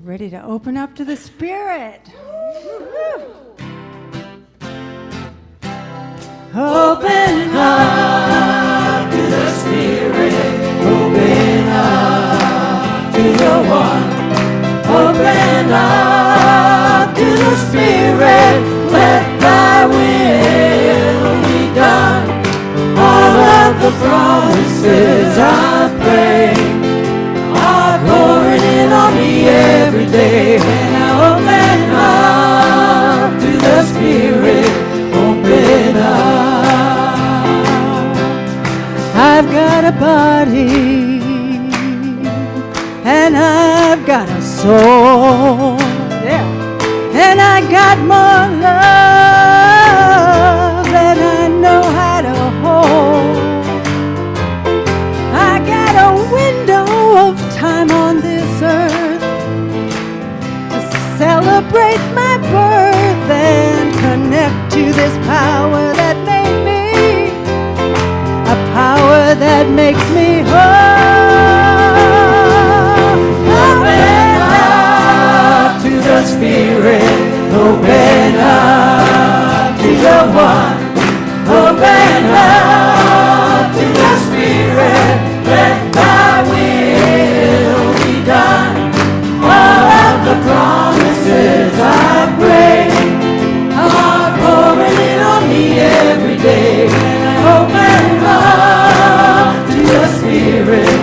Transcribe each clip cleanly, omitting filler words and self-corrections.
ready to open up to the Spirit. Open up to the Spirit. Open up to the One. Open up to the Spirit. Let thy will be done. All of the promises I pray are pouring in on me every day. And I open up to the Spirit. Open up. I've got a body and I've got a soul. Yeah. And I got more love than I know how to hold. I got a window of time on this earth to celebrate my birth and connect to this power that made me, a power that makes me whole. Open up to the Spirit. Open up to the One. Open up to the Spirit. Let thy will be done. All of the promises I pray are pouring in on me every day. And I open up to the Spirit.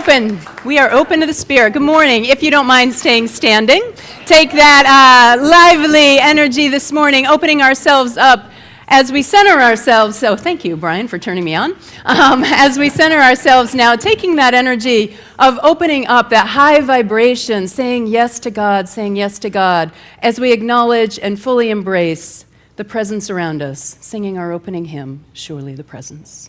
open. We are open to the Spirit. Good morning. If you don't mind staying standing, take that lively energy this morning, opening ourselves up as we center ourselves. So thank you, Brian, for turning me on. As we center ourselves now, taking that energy of opening up, that high vibration, saying yes to God, as we acknowledge and fully embrace the presence around us, singing our opening hymn, Surely the Presence.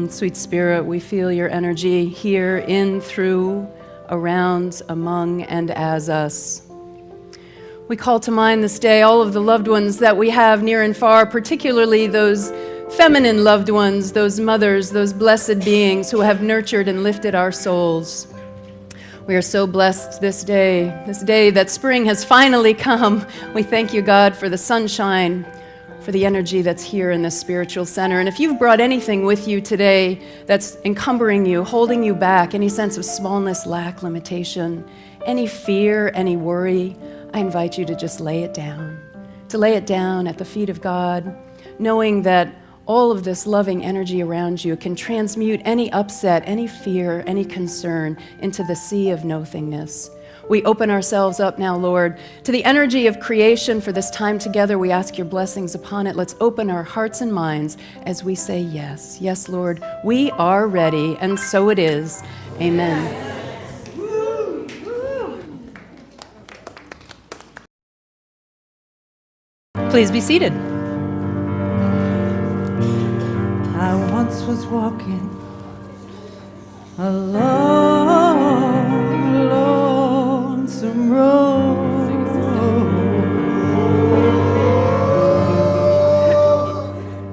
Sweet Spirit, we feel your energy here, in, through, around, among, and as us. We call to mind this day all of the loved ones that we have near and far, particularly those feminine loved ones, those mothers, those blessed beings who have nurtured and lifted our souls. We are so blessed this day that spring has finally come. We thank you, God, for the sunshine, for the energy that's here in this spiritual center. And if you've brought anything with you today that's encumbering you, holding you back, any sense of smallness, lack, limitation, any fear, any worry, I invite you to just lay it down at the feet of God, knowing that all of this loving energy around you can transmute any upset, any fear, any concern into the sea of nothingness. We open ourselves up now, Lord, to the energy of creation for this time together. We ask your blessings upon it. Let's open our hearts and minds as we say yes. Yes, Lord, we are ready, and so it is. Amen. Please be seated. I once was walking along lonesome road.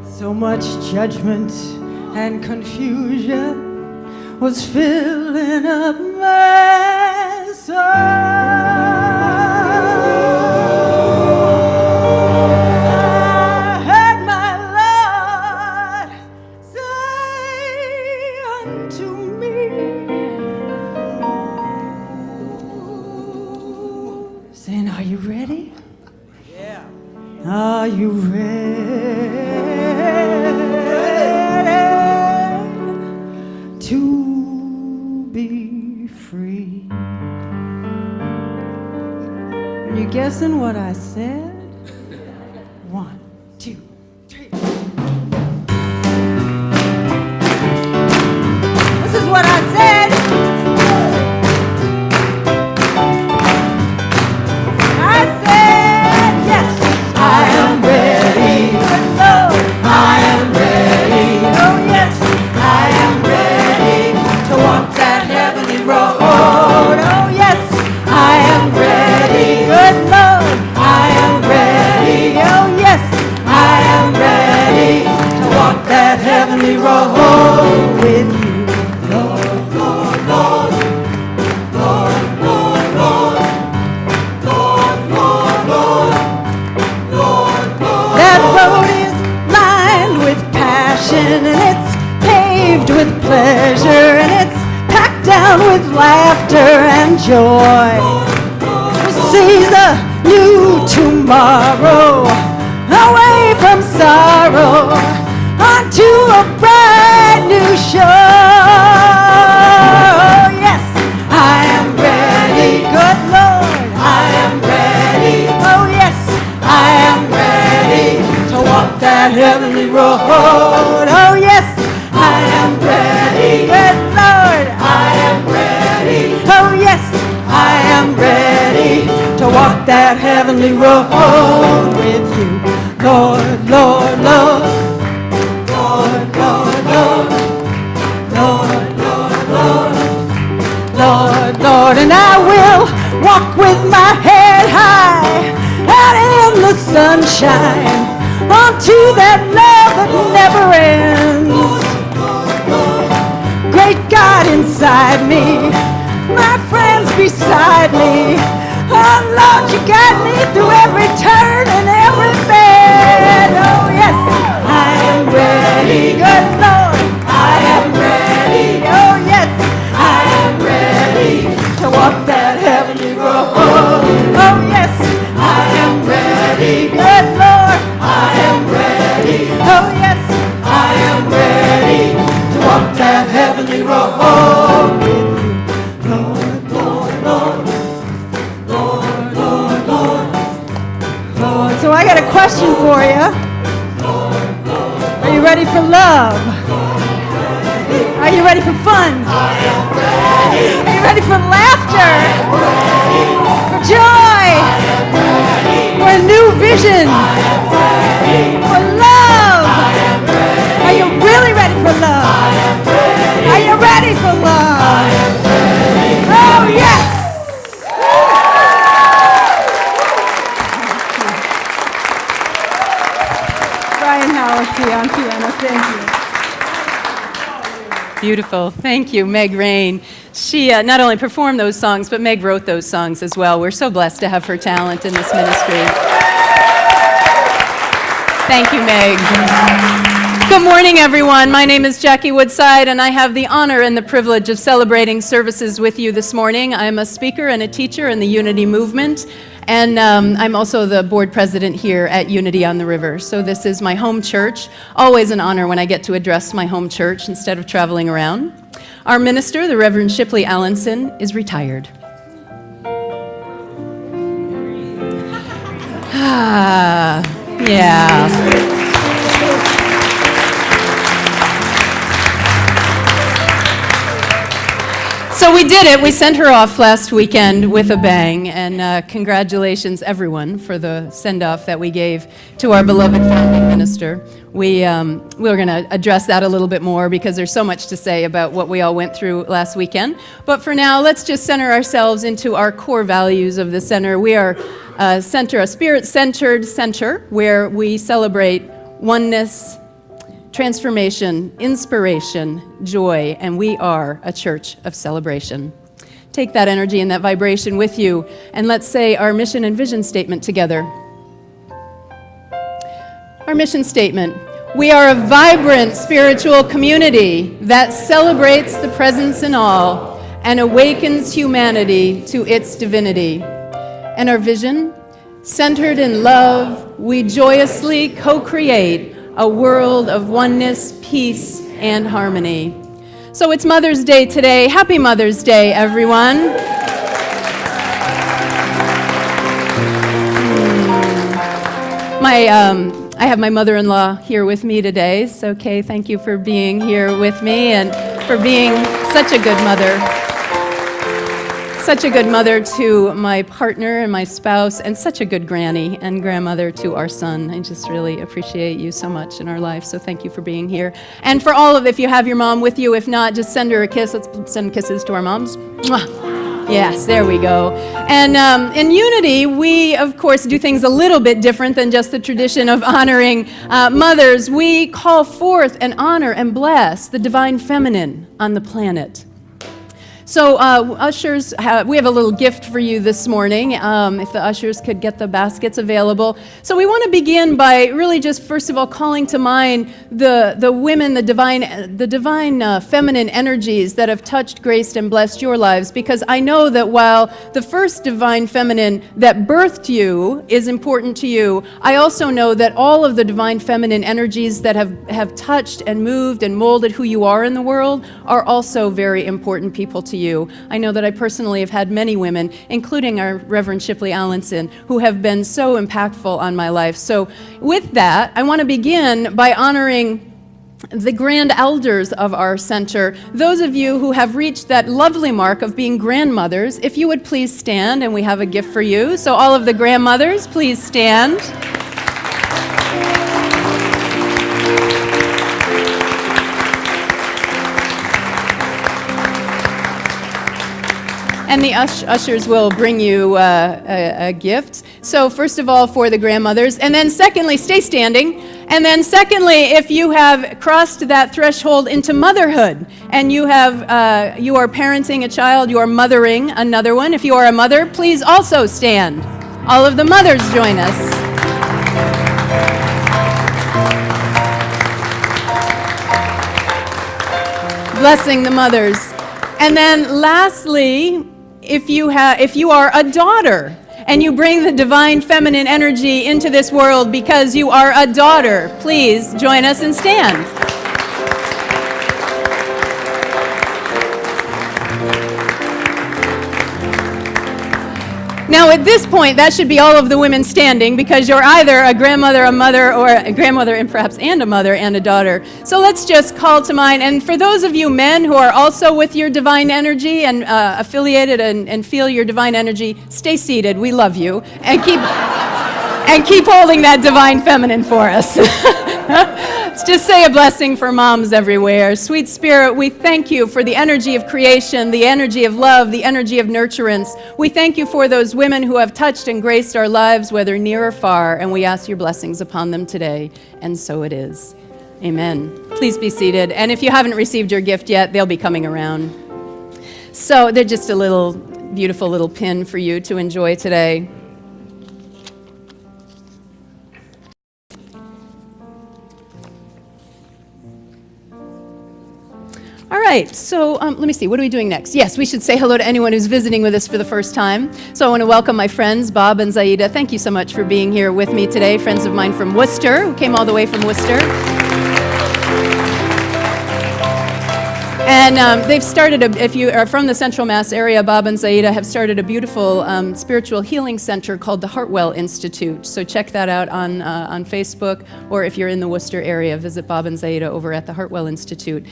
So much judgment and confusion was filling up my soul. Are you ready to be free? Are you guessing what I said? 1, 2, 3. This is what I said. Pleasure, and it's packed down with laughter and joy. Sees the new tomorrow, away from sorrow, onto a brand new show. Yes, I am ready, good Lord, I am ready. Oh yes, I am ready to walk that heavenly road. Oh yes, I am ready, good Lord, I am ready. Oh yes, I am ready to walk that heavenly road with you. Lord, Lord, Lord, Lord, Lord, Lord, Lord, Lord, Lord, Lord, Lord, and I will walk with my head high out in the sunshine onto that love that never ends. Great God inside me, my friends beside me. Oh Lord, you guide me through every turn and every bend. Oh yes, I am ready, good Lord, I am ready. Oh yes, I am ready to walk that heavenly road. Oh yes, I am ready, good Lord, I am ready. Oh yes, I am ready to walk that heavenly road with you. Lord, Lord, Lord, Lord, Lord, Lord, Lord. So I got a question for you. Are you ready for love? Are you ready for fun? Are you ready for laughter? For joy? For a new vision? For love? Are you really ready for love? Are you ready for love? Oh yes! Brian Hallisey on piano, thank you. Beautiful. Thank you, Meg Rayne. She not only performed those songs, but Meg wrote those songs as well. We're so blessed to have her talent in this ministry. Thank you, Meg. Good morning, everyone. My name is Jackie Woodside, and I have the honor and the privilege of celebrating services with you this morning. I'm a speaker and a teacher in the Unity Movement, and I'm also the board president here at Unity on the River. So this is my home church. Always an honor when I get to address my home church instead of traveling around. Our minister, the Reverend Shipley Allenson, is retired. Yeah. So we did it. We sent her off last weekend with a bang, and congratulations, everyone, for the send-off that we gave to our beloved founding minister. We're going to address that a little bit more because there's so much to say about what we all went through last weekend. But for now, let's just center ourselves into our core values of the center. We are a spirit-centered center where we celebrate oneness, transformation, inspiration, joy, and we are a church of celebration. Take that energy and that vibration with you, and let's say our mission and vision statement together. Our mission statement: we are a vibrant spiritual community that celebrates the presence in all and awakens humanity to its divinity. And our vision: centered in love, we joyously co-create a world of oneness, peace, and harmony. So it's Mother's Day today. Happy Mother's Day, everyone. I have my mother-in-law here with me today. So Kay, thank you for being here with me and for being such a good mother. Such a good mother to my partner and my spouse, and such a good granny and grandmother to our son. I just really appreciate you so much in our life, so thank you for being here. And for all of, if you have your mom with you, if not, just send her a kiss. Let's send kisses to our moms. Mwah. Yes, there we go. And in Unity, we, of course, do things a little bit different than just the tradition of honoring mothers. We call forth and honor and bless the divine feminine on the planet. So ushers, we have a little gift for you this morning, if the ushers could get the baskets available. So we want to begin by really just, first of all, calling to mind the women, the divine feminine energies that have touched, graced, and blessed your lives, because I know that while the first divine feminine that birthed you is important to you, I also know that all of the divine feminine energies that have touched and moved and molded who you are in the world are also very important people to you. I know that I personally have had many women, including our Reverend Shipley Allenson, who have been so impactful on my life. So with that, I want to begin by honoring the grand elders of our center, those of you who have reached that lovely mark of being grandmothers. If you would please stand, and we have a gift for you. So all of the grandmothers, please stand. And the ushers will bring you a gift. So first of all, for the grandmothers. And then secondly, stay standing. And then secondly, if you have crossed that threshold into motherhood, and you are parenting a child, you are mothering another one. If you are a mother, please also stand. All of the mothers join us. Blessing the mothers. And then lastly, if you are a daughter and you bring the divine feminine energy into this world because you are a daughter, please join us and stand. Now at this point, that should be all of the women standing, because you're either a grandmother, a mother, or a grandmother and perhaps and a mother and a daughter. So let's just call to mind, and for those of you men who are also with your divine energy and affiliated and feel your divine energy, stay seated, we love you, and keep holding that divine feminine for us. Let's just say a blessing for moms everywhere. Sweet Spirit, we thank you for the energy of creation, the energy of love, the energy of nurturance. We thank you for those women who have touched and graced our lives, whether near or far, and we ask your blessings upon them today, and so it is. Amen. Please be seated, and if you haven't received your gift yet, they'll be coming around. So they're just a little beautiful little pin for you to enjoy today. All right, so let me see, what are we doing next? Yes, we should say hello to anyone who's visiting with us for the first time. So I want to welcome my friends, Bob and Zaida. Thank you so much for being here with me today. Friends of mine from Worcester, who came all the way from Worcester. And they've started, if you are from the Central Mass area, Bob and Zaida have started a beautiful spiritual healing center called the Hartwell Institute. So check that out on Facebook, or if you're in the Worcester area, visit Bob and Zaida over at the Hartwell Institute.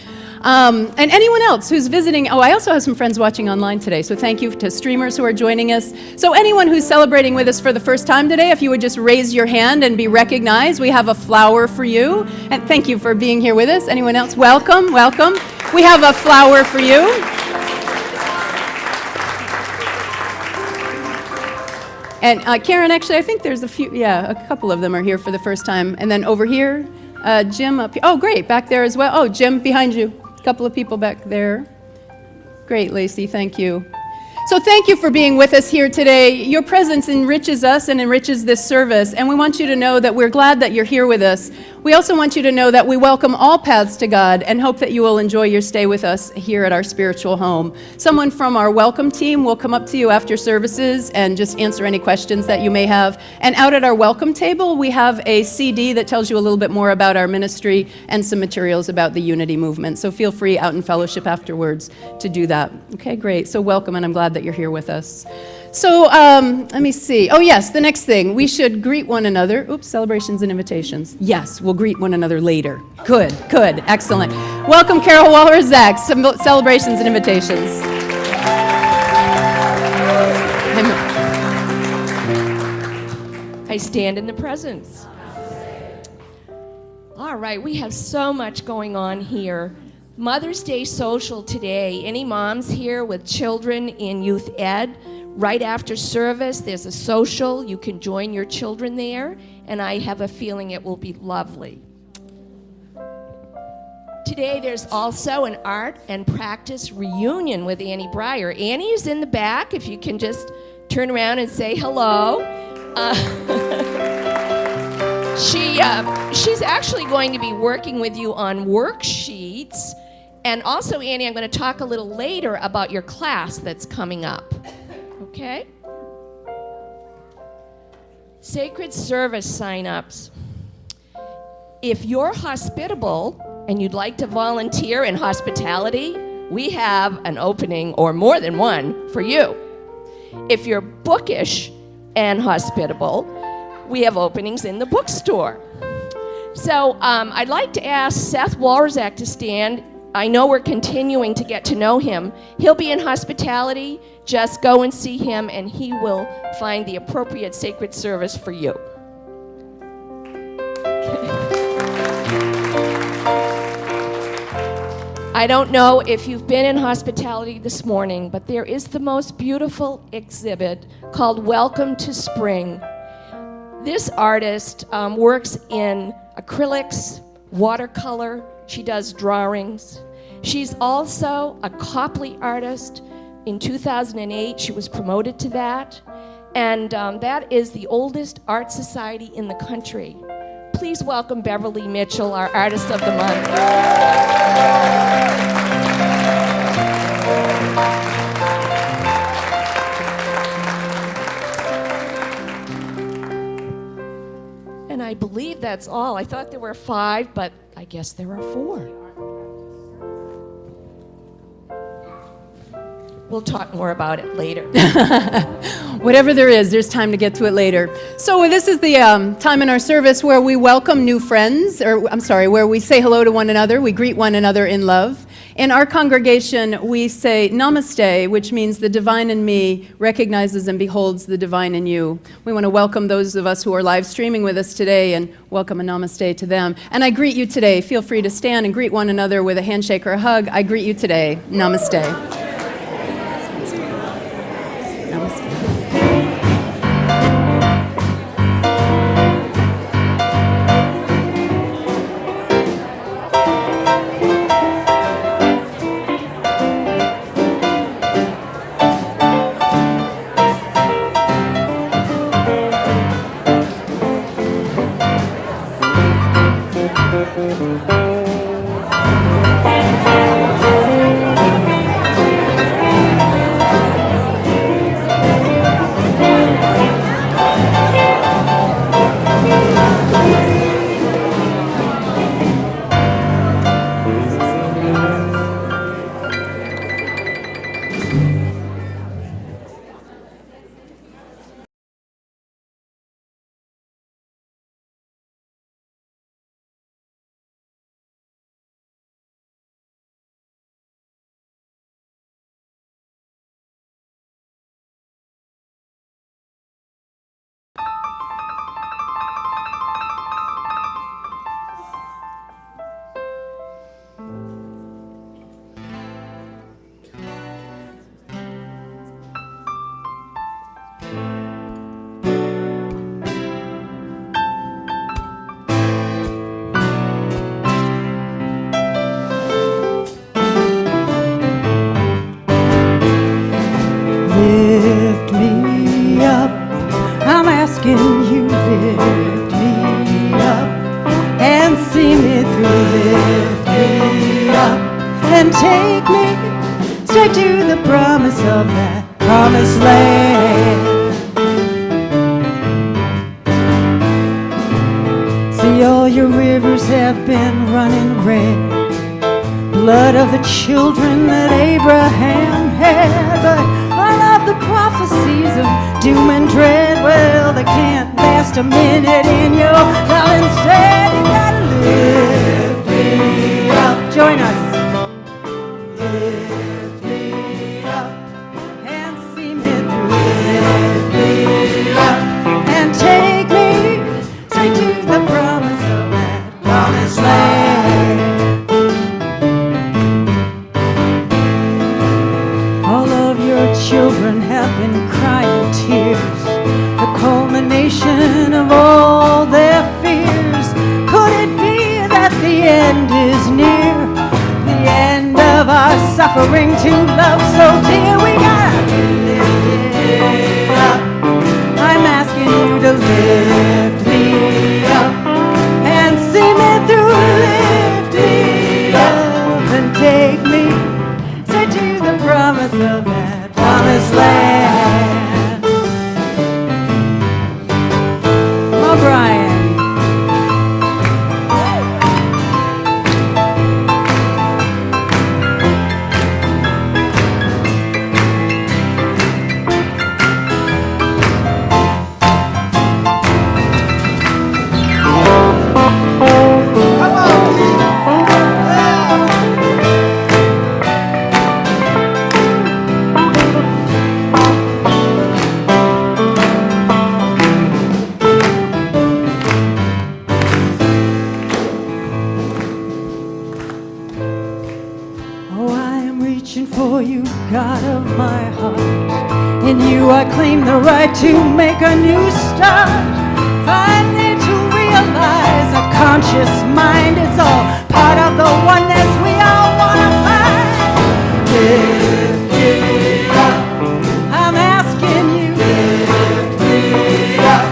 And anyone else who's visiting, I also have some friends watching online today, so thank you to streamers who are joining us. So anyone who's celebrating with us for the first time today, if you would just raise your hand and be recognized, we have a flower for you. And thank you for being here with us. Anyone else? Welcome, welcome. We have a flower for you. And Karen, actually, I think there's a couple of them are here for the first time. And then over here, Jim up here. Oh, great, back there as well. Oh, Jim, behind you. A couple of people back there. Great, Lacey, thank you. So thank you for being with us here today. Your presence enriches us and enriches this service, and we want you to know that we're glad that you're here with us. We also want you to know that we welcome all paths to God and hope that you will enjoy your stay with us here at our spiritual home. Someone from our welcome team will come up to you after services and just answer any questions that you may have. And out at our welcome table, we have a CD that tells you a little bit more about our ministry and some materials about the Unity movement. So feel free out in fellowship afterwards to do that. Okay, great. So welcome, and I'm glad that you're here with us. So let me see. Oh, yes, the next thing. We should greet one another. Oops, celebrations and invitations. Yes, we'll greet one another later. Good, excellent. Welcome, Carol Waller-Zach. Celebrations and invitations. I stand in the presence. All right, we have so much going on here. Mother's Day social today. Any moms here with children in youth ed? Right after service, there's a social. You can join your children there, and I have a feeling it will be lovely. Today there's also an art and practice reunion with Annie Breyer. Annie is in the back, if you can just turn around and say hello. She's actually going to be working with you on worksheets. And also, Annie, I'm going to talk a little later about your class that's coming up. Okay? Sacred service sign-ups. If you're hospitable and you'd like to volunteer in hospitality, we have an opening, or more than one, for you. If you're bookish and hospitable, we have openings in the bookstore. So I'd like to ask Seth Walrzak to stand. I know we're continuing to get to know him. He'll be in hospitality. Just go and see him, and he will find the appropriate sacred service for you. I don't know if you've been in hospitality this morning, but there is the most beautiful exhibit called Welcome to Spring. This artist works in acrylics, watercolor. She does drawings. She's also a Copley artist. In 2008, she was promoted to that. And that is the oldest art society in the country. Please welcome Beverly Mitchell, our Artist of the Month. And I believe that's all. I thought there were 5, but I guess there are 4. We'll talk more about it later. Whatever there is, there's time to get to it later. So this is the time in our service where we welcome new friends, where we say hello to one another, we greet one another in love. In our congregation, we say namaste, which means the divine in me recognizes and beholds the divine in you. We want to welcome those of us who are live streaming with us today and welcome a namaste to them. And I greet you today. Feel free to stand and greet one another with a handshake or a hug. I greet you today. Namaste. Children that Abraham had, but all of the prophecies of doom and dread, well, they can't last a minute in your love. Instead, you gotta lift me up. Join us. Lift me up and see me through. Lift me up and take me straight to the promise of that promised land. Children have been crying tears, the culmination of all their fears. Could it be that the end is near? offering to love so dear. We gotta lift it up. I'm asking you to lift me up and see me through. Lift me up and take me straight to the promise of that promised land. Oh, Brian. God of my heart, in you I claim the right to make a new start. Finally to realize a conscious mind, it's all part of the oneness we all want to find. Lift me up, I'm asking you, lift me up,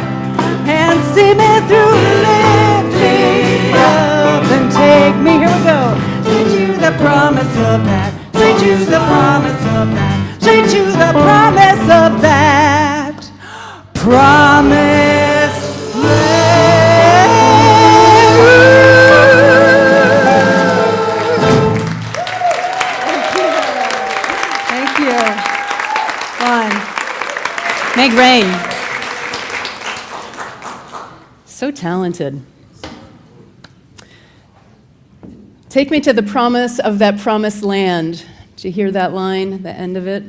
and see me through. Lift me up and take me, here we go, to the promise of that. Straight to the promise of that. Straight to the promise of that promised land. Thank you. Fun. Meg Rayne. So talented. Take me to the promise of that promised land. Did you hear that line, the end of it?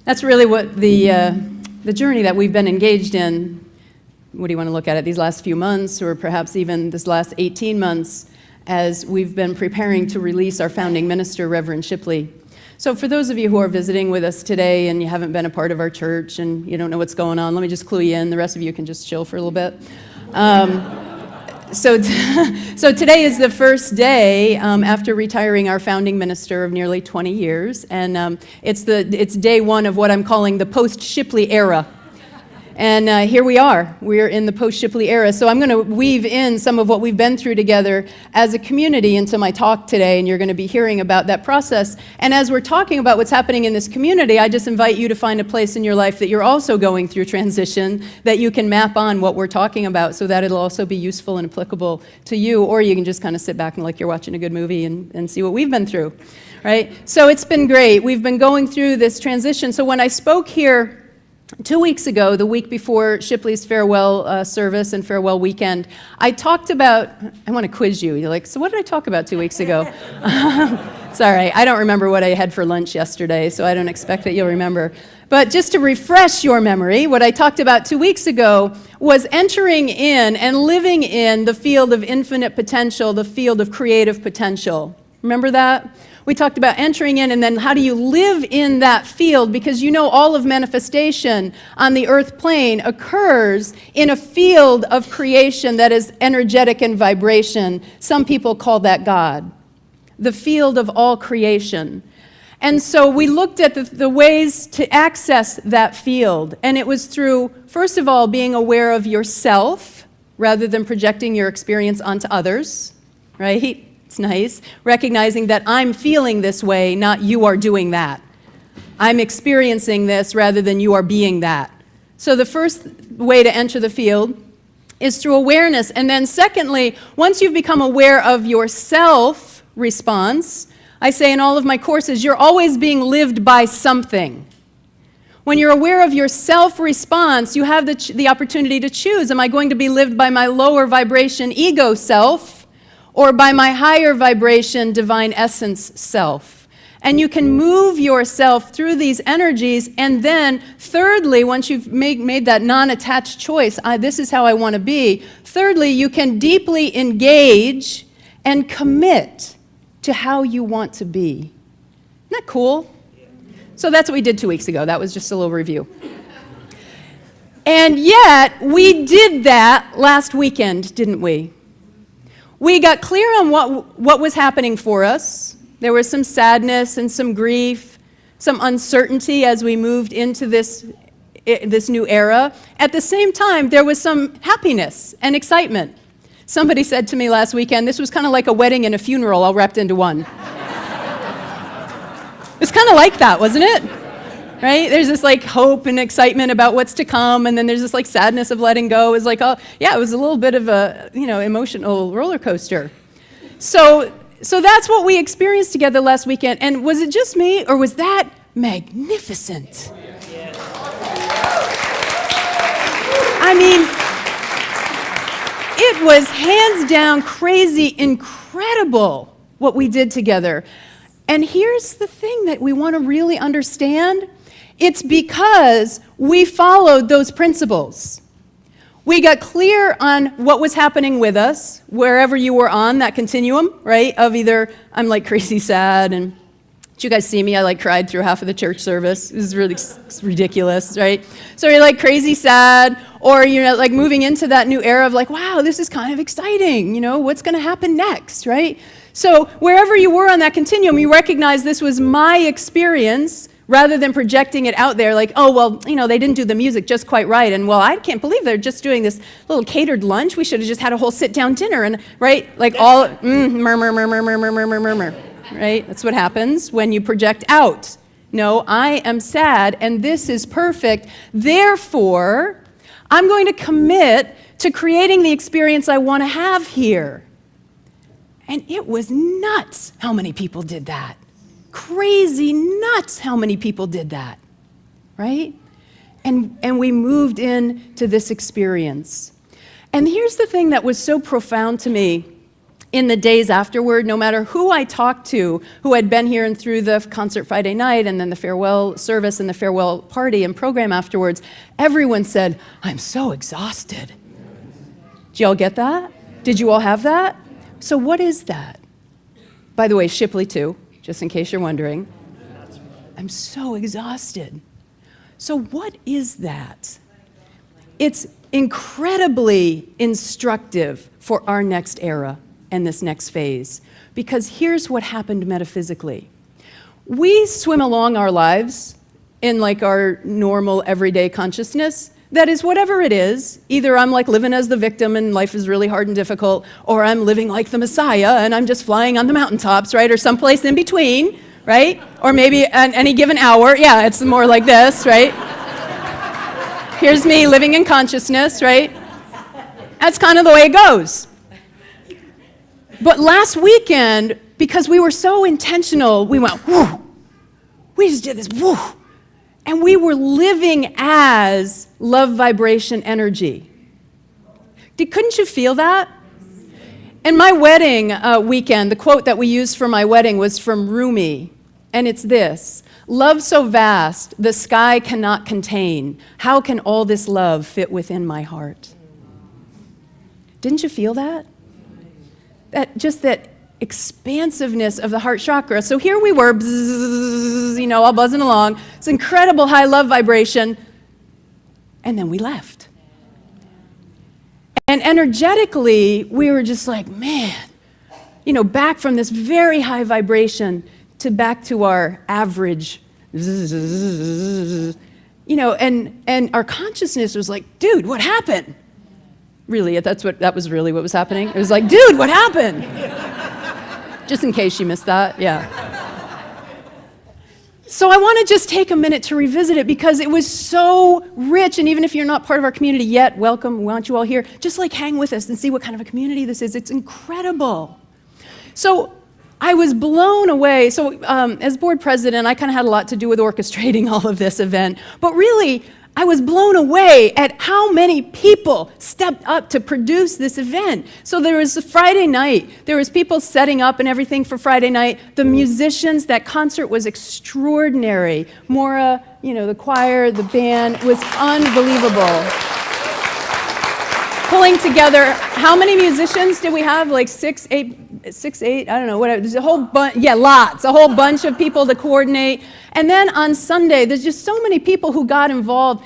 That's really what the journey that we've been engaged in. What do you want to look at it? These last few months, or perhaps even this last 18 months, as we've been preparing to release our founding minister, Reverend Shipley. So for those of you who are visiting with us today and you haven't been a part of our church and you don't know what's going on, let me just clue you in. The rest of you can just chill for a little bit. So today is the first day after retiring our founding minister of nearly 20 years, and it's day one of what I'm calling the post-Shipley era. And here we are. We're in the post-Shipley era. So I'm going to weave in some of what we've been through together as a community into my talk today, and you're going to be hearing about that process. And as we're talking about what's happening in this community, I just invite you to find a place in your life that you're also going through transition, that you can map on what we're talking about so that it'll also be useful and applicable to you, or you can just kind of sit back and like you're watching a good movie and see what we've been through, right? So it's been great. We've been going through this transition. So when I spoke here 2 weeks ago, the week before Shipley's farewell service and farewell weekend, I talked about, I want to quiz you. You're like, so what did I talk about 2 weeks ago? It's all right. I don't remember what I had for lunch yesterday, so I don't expect that you'll remember. But just to refresh your memory, what I talked about 2 weeks ago was entering in and living in the field of infinite potential, the field of creative potential. Remember that? We talked about entering in, and then how do you live in that field, because you know all of manifestation on the earth plane occurs in a field of creation that is energetic and vibration. Some people call that God, the field of all creation. And so we looked at the ways to access that field, and it was through, first of all, being aware of yourself rather than projecting your experience onto others, right? It's nice. Recognizing that I'm feeling this way, not you are doing that. I'm experiencing this rather than you are being that. So the first way to enter the field is through awareness. And then secondly, once you've become aware of your self response, I say in all of my courses, you're always being lived by something. When you're aware of your self-response, you have the opportunity to choose. Am I going to be lived by my lower vibration ego self, or by my higher vibration, divine essence self? And you can move yourself through these energies, and then thirdly, once you've made that non-attached choice, this is how I want to be, thirdly, you can deeply engage and commit to how you want to be. Isn't that cool? So that's what we did 2 weeks ago. That was just a little review. And yet, we did that last weekend, didn't we? We got clear on what was happening for us. There was some sadness and some grief, some uncertainty as we moved into this new era. At the same time, there was some happiness and excitement. Somebody said to me last weekend, this was kind of like a wedding and a funeral all wrapped into one. It's kind of like that, wasn't it? Right? There's this like hope and excitement about what's to come, and then there's this like sadness of letting go. It was like, oh, yeah, it was a little bit of a, emotional roller coaster. So that's what we experienced together last weekend. And was it just me, or was that magnificent? I mean, it was hands down crazy, incredible what we did together. And here's the thing that we want to really understand. It's because we followed those principles. We got clear on what was happening with us, wherever you were on that continuum, right? Of either I'm like crazy sad, and did you guys see me? I like cried through half of the church service. It was really ridiculous, right? So you're like crazy sad, or you're like moving into that new era of like, wow, this is kind of exciting. What's going to happen next, right? So wherever you were on that continuum, you recognize this was my experience, rather than projecting it out there like, oh, well, they didn't do the music just quite right, and well, I can't believe they're just doing this little catered lunch. We should have just had a whole sit-down dinner, and right, like all murmur, right? That's what happens when you project out. No, I am sad, and this is perfect. Therefore, I'm going to commit to creating the experience I want to have here. And it was nuts how many people did that. Crazy nuts how many people did that, right? And we moved into this experience. And here's the thing that was so profound to me in the days afterward. No matter who I talked to, who had been here and through the concert Friday night and then the farewell service and the farewell party and program afterwards, everyone said, I'm so exhausted. Did you all get that? Did you all have that? So what is that? By the way, Shipley too. Just in case you're wondering. I'm so exhausted. So what is that? It's incredibly instructive for our next era and this next phase, because here's what happened metaphysically. We swim along our lives in like our normal everyday consciousness. That is, whatever it is, either I'm like living as the victim and life is really hard and difficult, or I'm living like the Messiah and I'm just flying on the mountaintops, right? Or someplace in between, right? Or maybe at any given hour, yeah, it's more like this, right? Here's me living in consciousness, right? That's kind of the way it goes. But last weekend, because we were so intentional, we went, whoo, we just did this, whoo. And we were living as love vibration energy. Couldn't you feel that? In my wedding weekend, the quote that we used for my wedding was from Rumi, and it's this: love so vast, the sky cannot contain. How can all this love fit within my heart? Didn't you feel that? That expansiveness of the heart chakra. So here we were, bzzz, all buzzing along. It's incredible high love vibration. And then we left. And energetically, we were just like, man, back from this very high vibration to back to our average, and our consciousness was like, dude, what happened? Really, that was really what was happening. It was like, dude, what happened? Just in case you missed that, yeah. So I want to just take a minute to revisit it because it was so rich, and even if you're not part of our community yet, welcome, we want you all here. Just like hang with us and see what kind of a community this is. It's incredible. So I was blown away. So as board president, I kind of had a lot to do with orchestrating all of this event, but really, I was blown away at how many people stepped up to produce this event. So there was a Friday night. There was people setting up and everything for Friday night. The musicians, that concert was extraordinary. Maura, the choir, the band was unbelievable. Pulling together, how many musicians did we have? Like 6, 8, 6, 8, I don't know, whatever. There's a whole bunch, a whole bunch of people to coordinate. And then on Sunday, there's just so many people who got involved,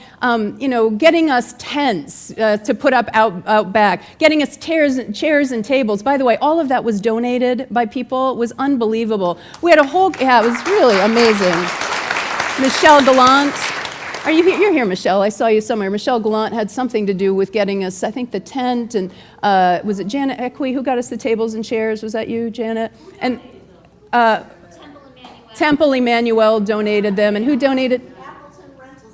getting us tents to put up out back, getting us chairs and tables. By the way, all of that was donated by people. It was unbelievable. We had it was really amazing. Michelle Gallant. Are you here? You're here, Michelle. I saw you somewhere. Michelle Gallant had something to do with getting us, I think, the tent. And was it Janet Equi who got us the tables and chairs? Was that you, Janet? And Temple Emmanuel donated them. And who donated?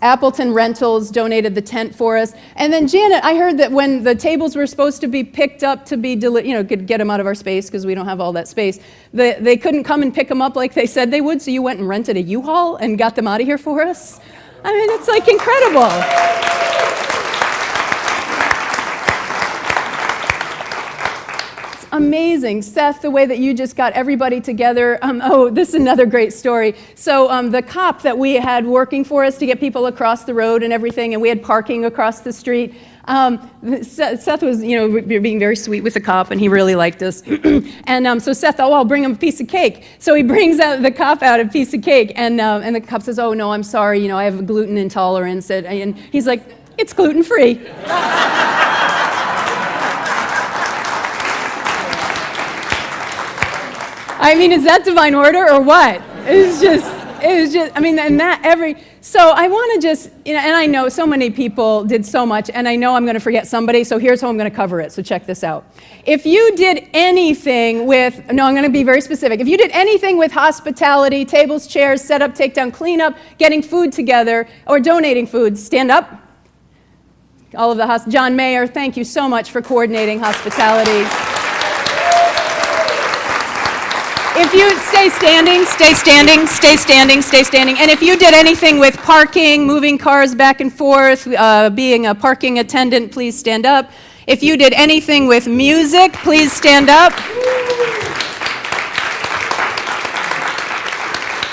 Appleton Rentals donated the tent for us. And then Janet, I heard that when the tables were supposed to be picked up to be, get them out of our space because we don't have all that space, they couldn't come and pick them up like they said they would, so you went and rented a U-Haul and got them out of here for us? I mean, it's like incredible. It's amazing. Seth, the way that you just got everybody together. This is another great story. So the cop that we had working for us to get people across the road and everything, and we had parking across the street, Seth was, being very sweet with the cop, and he really liked us. And so Seth, I'll bring him a piece of cake. So he brings the cop out a piece of cake, and the cop says, oh, no, I'm sorry, I have a gluten intolerance. And he's like, it's gluten-free. I mean, is that divine order or what? It was just, so I want to just, and I know so many people did so much, and I know I'm going to forget somebody, so here's how I'm going to cover it, so check this out. If you did anything with, I'm going to be very specific, if you did anything with hospitality, tables, chairs, setup, takedown, cleanup, getting food together, or donating food, stand up. All of the, John Mayer, thank you so much for coordinating hospitality. If you stay standing, stay standing, stay standing, stay standing. And if you did anything with parking, moving cars back and forth, being a parking attendant, please stand up. If you did anything with music, please stand up.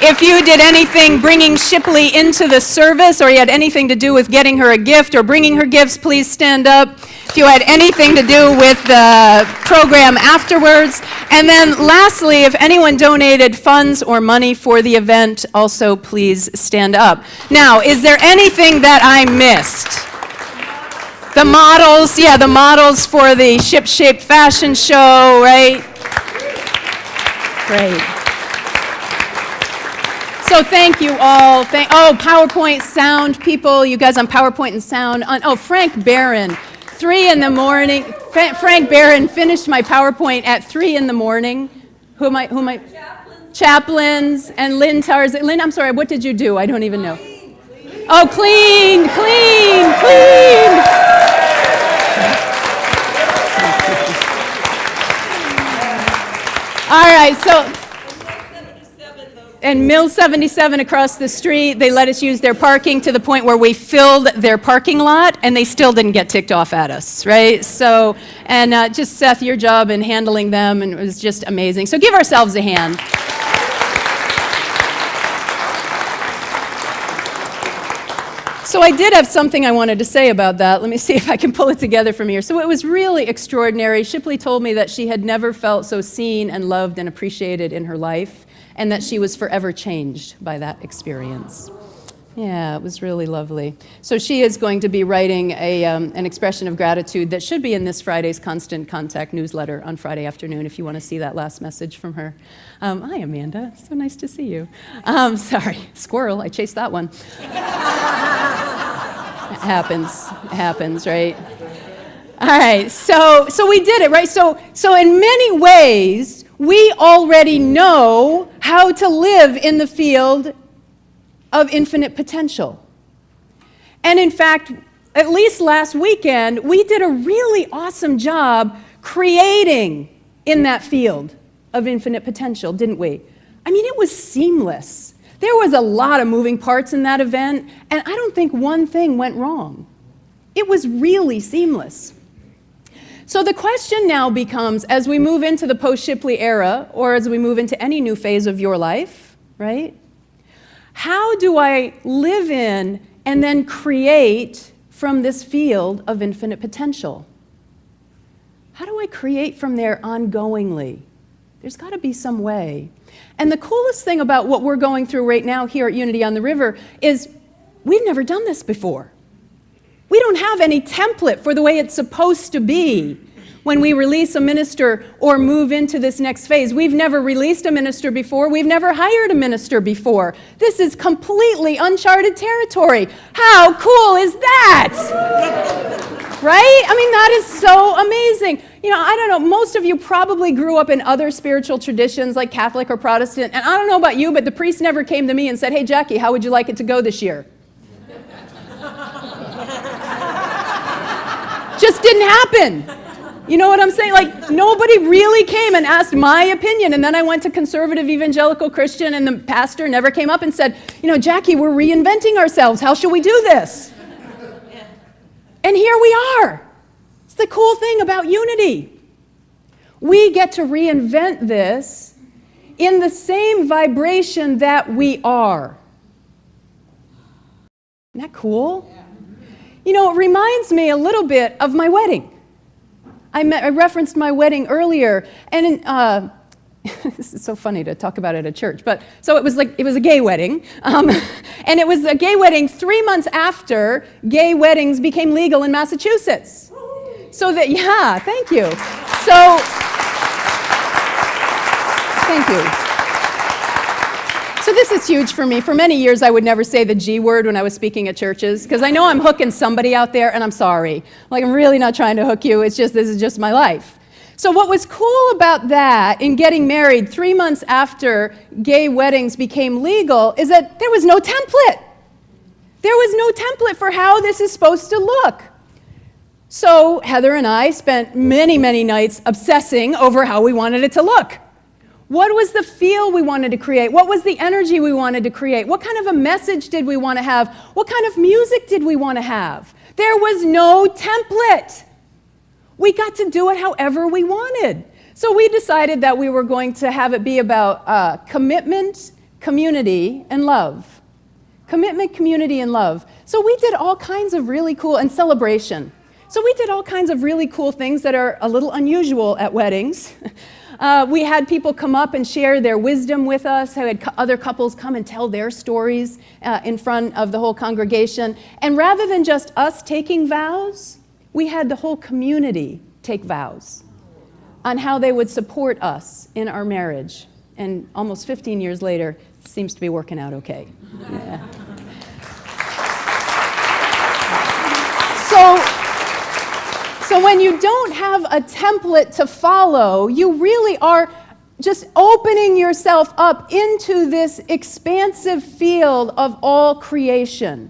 If you did anything bringing Shipley into the service, or you had anything to do with getting her a gift or bringing her gifts, please stand up. If you had anything to do with the program afterwards. And then lastly, if anyone donated funds or money for the event, also please stand up. Now, is there anything that I missed? The models for the ship-shaped fashion show, right? Great. So thank you all. PowerPoint sound people, you guys on PowerPoint and sound. Frank Barron, 3 in the morning. Frank Barron finished my PowerPoint at 3 in the morning. Who am I? Chaplains and Lynn Towers. Lynn, I'm sorry, what did you do? I don't even know. Clean. All right, so. And Mill 77 across the street, they let us use their parking to the point where we filled their parking lot, and they still didn't get ticked off at us, right? So, and just Seth, your job in handling them, and it was just amazing. So give ourselves a hand. So I did have something I wanted to say about that. Let me see if I can pull it together from here. So it was really extraordinary. Shipley told me that she had never felt so seen and loved and appreciated in her life, and that she was forever changed by that experience. Yeah, it was really lovely. So she is going to be writing an expression of gratitude that should be in this Friday's Constant Contact newsletter on Friday afternoon if you want to see that last message from her. Hi, Amanda. It's so nice to see you. Sorry, squirrel. I chased that one. It happens, right? All right, so we did it, right? So in many ways, we already know how to live in the field of infinite potential. And in fact, at least last weekend, we did a really awesome job creating in that field of infinite potential, didn't we? I mean, it was seamless. There was a lot of moving parts in that event, and I don't think one thing went wrong. It was really seamless. So the question now becomes, as we move into the post-Shipley era, or as we move into any new phase of your life, right? How do I live in and then create from this field of infinite potential? How do I create from there ongoingly? There's got to be some way. And the coolest thing about what we're going through right now here at Unity on the River is we've never done this before. We don't have any template for the way it's supposed to be when we release a minister or move into this next phase. We've never released a minister before. We've never hired a minister before. This is completely uncharted territory. How cool is that? Right? I mean, that is so amazing. You know, I don't know, most of you probably grew up in other spiritual traditions like Catholic or Protestant, and I don't know about you, but the priest never came to me and said, "Hey, Jackie, how would you like it to go this year?" Just didn't happen. You know what I'm saying? Like, nobody really came and asked my opinion. And then I went to conservative evangelical Christian, and the pastor never came up and said, "You know, Jackie, we're reinventing ourselves. How should we do this?" And here we are. It's the cool thing about Unity. We get to reinvent this in the same vibration that we are. Isn't that cool? You know, it reminds me a little bit of my wedding. I referenced my wedding earlier, and this is so funny to talk about at a church, but so it was a gay wedding, and it was a gay wedding 3 months after gay weddings became legal in Massachusetts. So that, yeah, thank you. So, thank you. So this is huge for me. For many years, I would never say the G word when I was speaking at churches, because I know I'm hooking somebody out there, and I'm sorry. Like, I'm really not trying to hook you. It's just, this is just my life. So what was cool about that in getting married 3 months after gay weddings became legal is that there was no template. There was no template for how this is supposed to look. So Heather and I spent many, many nights obsessing over how we wanted it to look. What was the feel we wanted to create? What was the energy we wanted to create? What kind of a message did we want to have? What kind of music did we want to have? There was no template. We got to do it however we wanted. So we decided that we were going to have it be about commitment, community, and love. Commitment, community, and love. So we did all kinds of really cool, and celebration. So we did all kinds of really cool things that are a little unusual at weddings. We had people come up and share their wisdom with us. We had other couples come and tell their stories in front of the whole congregation. And rather than just us taking vows, we had the whole community take vows on how they would support us in our marriage. And almost 15 years later, it seems to be working out okay. Yeah. So when you don't have a template to follow, you really are just opening yourself up into this expansive field of all creation.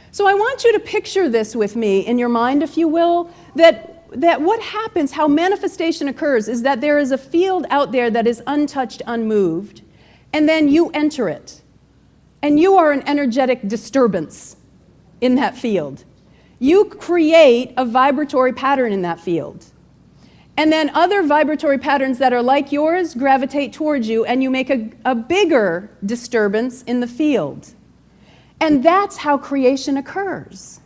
So I want you to picture this with me in your mind, if you will, that what happens, how manifestation occurs, is that there is a field out there that is untouched, unmoved, and then you enter it. And you are an energetic disturbance in that field. You create a vibratory pattern in that field. And then other vibratory patterns that are like yours gravitate towards you, and you make a bigger disturbance in the field. And that's how creation occurs.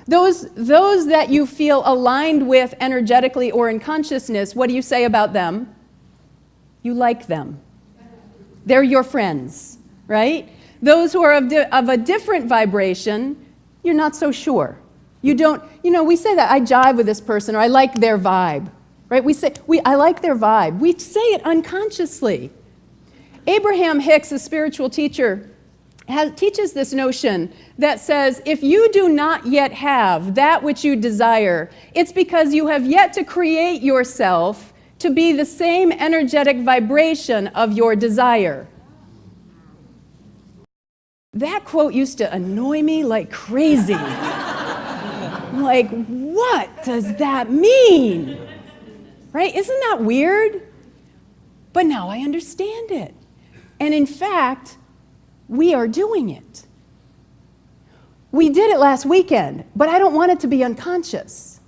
Those that you feel aligned with energetically or in consciousness, what do you say about them? You like them. They're your friends, right? Those who are of a different vibration, you're not so sure. You don't, we say that, I jive with this person, or I like their vibe, right? We say, I like their vibe. We say it unconsciously. Abraham Hicks, a spiritual teacher, teaches this notion that says, if you do not yet have that which you desire, it's because you have yet to create yourself to be the same energetic vibration of your desire. That quote used to annoy me like crazy. Like, what does that mean? Right? Isn't that weird? But now I understand it. And in fact, we are doing it. We did it last weekend, but I don't want it to be unconscious.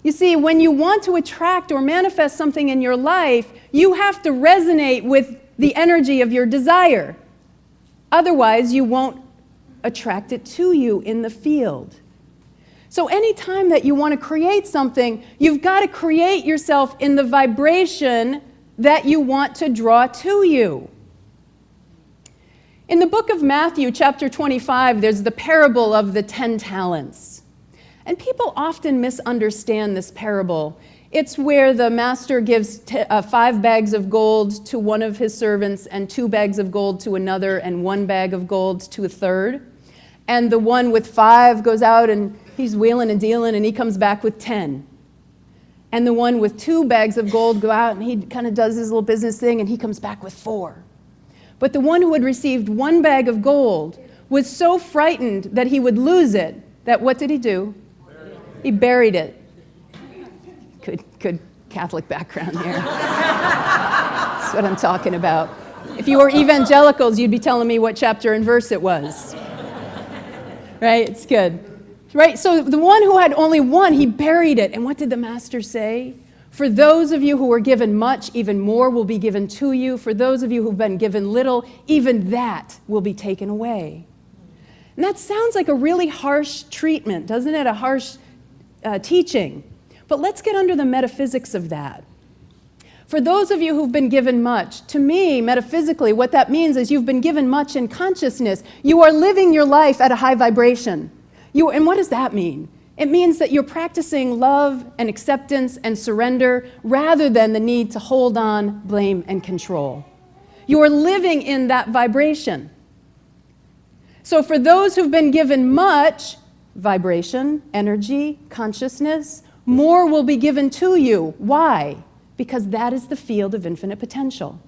You see, when you want to attract or manifest something in your life, you have to resonate with the energy of your desire. Otherwise, you won't attract it to you in the field. So anytime that you want to create something, you've got to create yourself in the vibration that you want to draw to you. In the book of Matthew, chapter 25, there's the parable of the 10 talents. And people often misunderstand this parable. It's where the master gives 5 bags of gold to one of his servants and 2 bags of gold to another and 1 bag of gold to a third. And the one with 5 goes out and he's wheeling and dealing and he comes back with 10. And the one with 2 bags of gold go out and he kind of does his little business thing and he comes back with 4. But the one who had received 1 bag of gold was so frightened that he would lose it that what did he do? He buried it. Good Catholic background here. That's what I'm talking about. If you were evangelicals, you'd be telling me what chapter and verse it was. Right? It's good. Right? So the one who had only 1, he buried it. And what did the master say? For those of you who were given much, even more will be given to you. For those of you who've been given little, even that will be taken away. And that sounds like a really harsh treatment, doesn't it? A harsh teaching. But let's get under the metaphysics of that. For those of you who've been given much, to me, metaphysically, what that means is you've been given much in consciousness. You are living your life at a high vibration. And what does that mean? It means that you're practicing love and acceptance and surrender rather than the need to hold on, blame, and control. You are living in that vibration. So for those who've been given much, vibration, energy, consciousness, more will be given to you. Why? Because that is the field of infinite potential.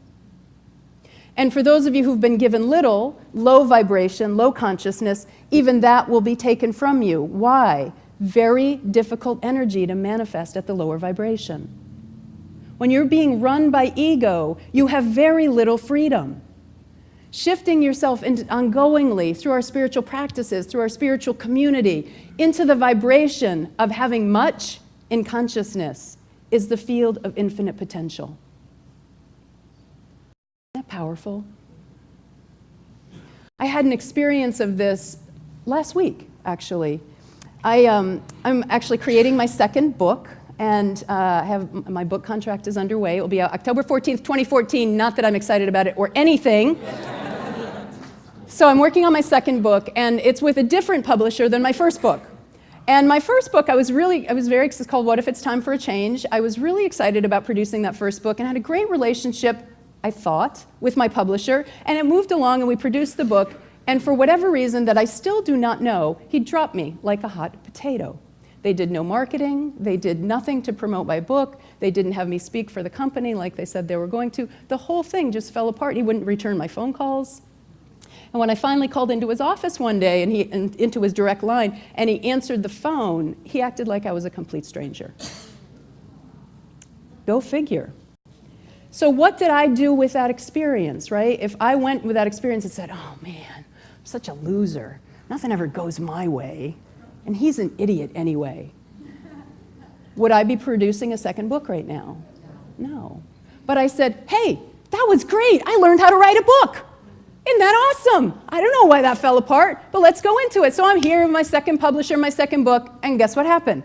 And for those of you who've been given little, low vibration, low consciousness, even that will be taken from you. Why? Very difficult energy to manifest at the lower vibration. When you're being run by ego, you have very little freedom. Shifting yourself ongoingly through our spiritual practices, through our spiritual community, into the vibration of having much in consciousness is the field of infinite potential. Isn't that powerful? I had an experience of this last week, actually. I'm actually creating my second book, and my book contract is underway. It will be out October 14th, 2014. Not that I'm excited about it or anything. So I'm working on my second book, and it's with a different publisher than my first book. And my first book, it's called What If It's Time for a Change? I was really excited about producing that first book and had a great relationship, I thought, with my publisher. And it moved along and we produced the book. And for whatever reason that I still do not know, he dropped me like a hot potato. They did no marketing. They did nothing to promote my book. They didn't have me speak for the company like they said they were going to. The whole thing just fell apart. He wouldn't return my phone calls. And when I finally called into his office one day and into his direct line, and he answered the phone, he acted like I was a complete stranger. Go figure. So what did I do with that experience, right? If I went with that experience and said, oh man, I'm such a loser. Nothing ever goes my way. And he's an idiot anyway. Would I be producing a second book right now? No. But I said, hey, that was great. I learned how to write a book. Isn't that awesome? I don't know why that fell apart, but let's go into it. So I'm here with my second publisher, my second book, and guess what happened?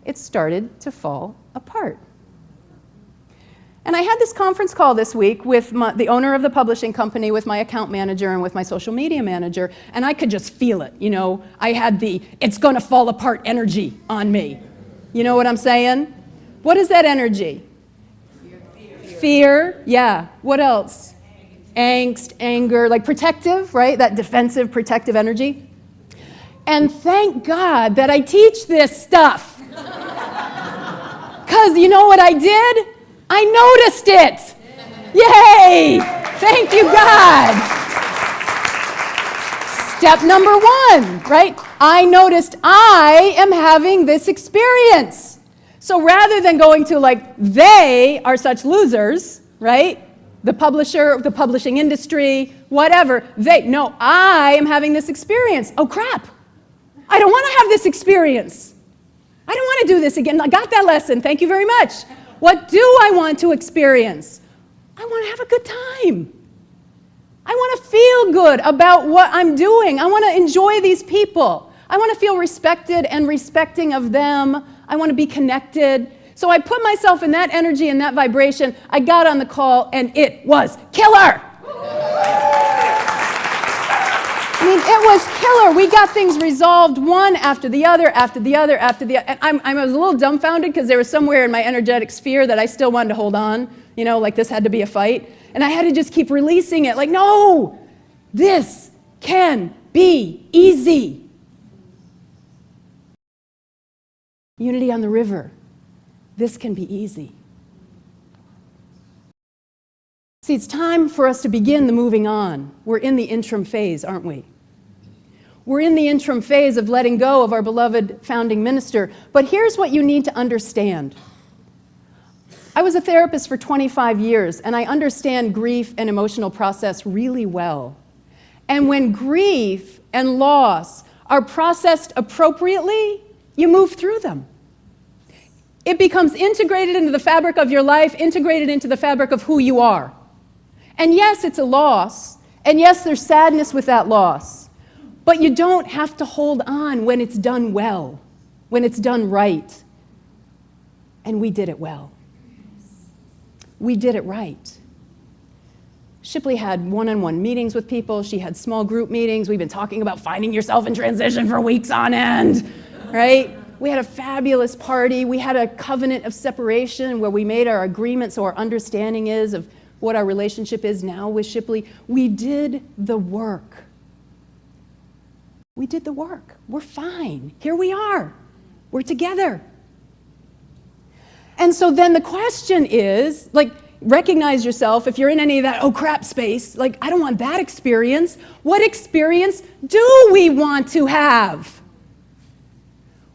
It started to fall apart. And I had this conference call this week with the owner of the publishing company, with my account manager, and with my social media manager, and I could just feel it, you know. I had the it's gonna fall apart energy on me. You know what I'm saying? What is that energy? Fear, yeah. What else? Angst, anger, like protective, right? That defensive, protective energy. And thank God that I teach this stuff. Because you know what I did? I noticed it. Yay! Thank you, God. Step number 1, right? I noticed I am having this experience. So rather than going to like, they are such losers, right? The publisher, the publishing industry, whatever, I am having this experience. Oh crap, I don't want to have this experience. I don't want to do this again. I got that lesson, thank you very much. What do I want to experience? I want to have a good time. I want to feel good about what I'm doing. I want to enjoy these people. I want to feel respected and respecting of them. I want to be connected. So I put myself in that energy and that vibration. I got on the call, and it was killer. I mean, it was killer. We got things resolved one after the other, after the other, after the other. And I was a little dumbfounded because there was somewhere in my energetic sphere that I still wanted to hold on, like this had to be a fight. And I had to just keep releasing it, like, no, this can be easy. Unity on the river. This can be easy. See, it's time for us to begin the moving on. We're in the interim phase, aren't we? We're in the interim phase of letting go of our beloved founding minister. But here's what you need to understand. I was a therapist for 25 years, and I understand grief and emotional process really well. And when grief and loss are processed appropriately, you move through them. It becomes integrated into the fabric of your life, integrated into the fabric of who you are. And yes, it's a loss, and yes, there's sadness with that loss. But you don't have to hold on when it's done well, when it's done right. And we did it well. We did it right. Shipley had one-on-one meetings with people. She had small group meetings. We've been talking about finding yourself in transition for weeks on end, right? We had a fabulous party. We had a covenant of separation where we made our agreement so our understanding is of what our relationship is now with Shipley. We did the work. We did the work. We're fine. Here we are. We're together. And so then the question is, recognize yourself if you're in any of that, oh crap space, I don't want that experience. What experience do we want to have?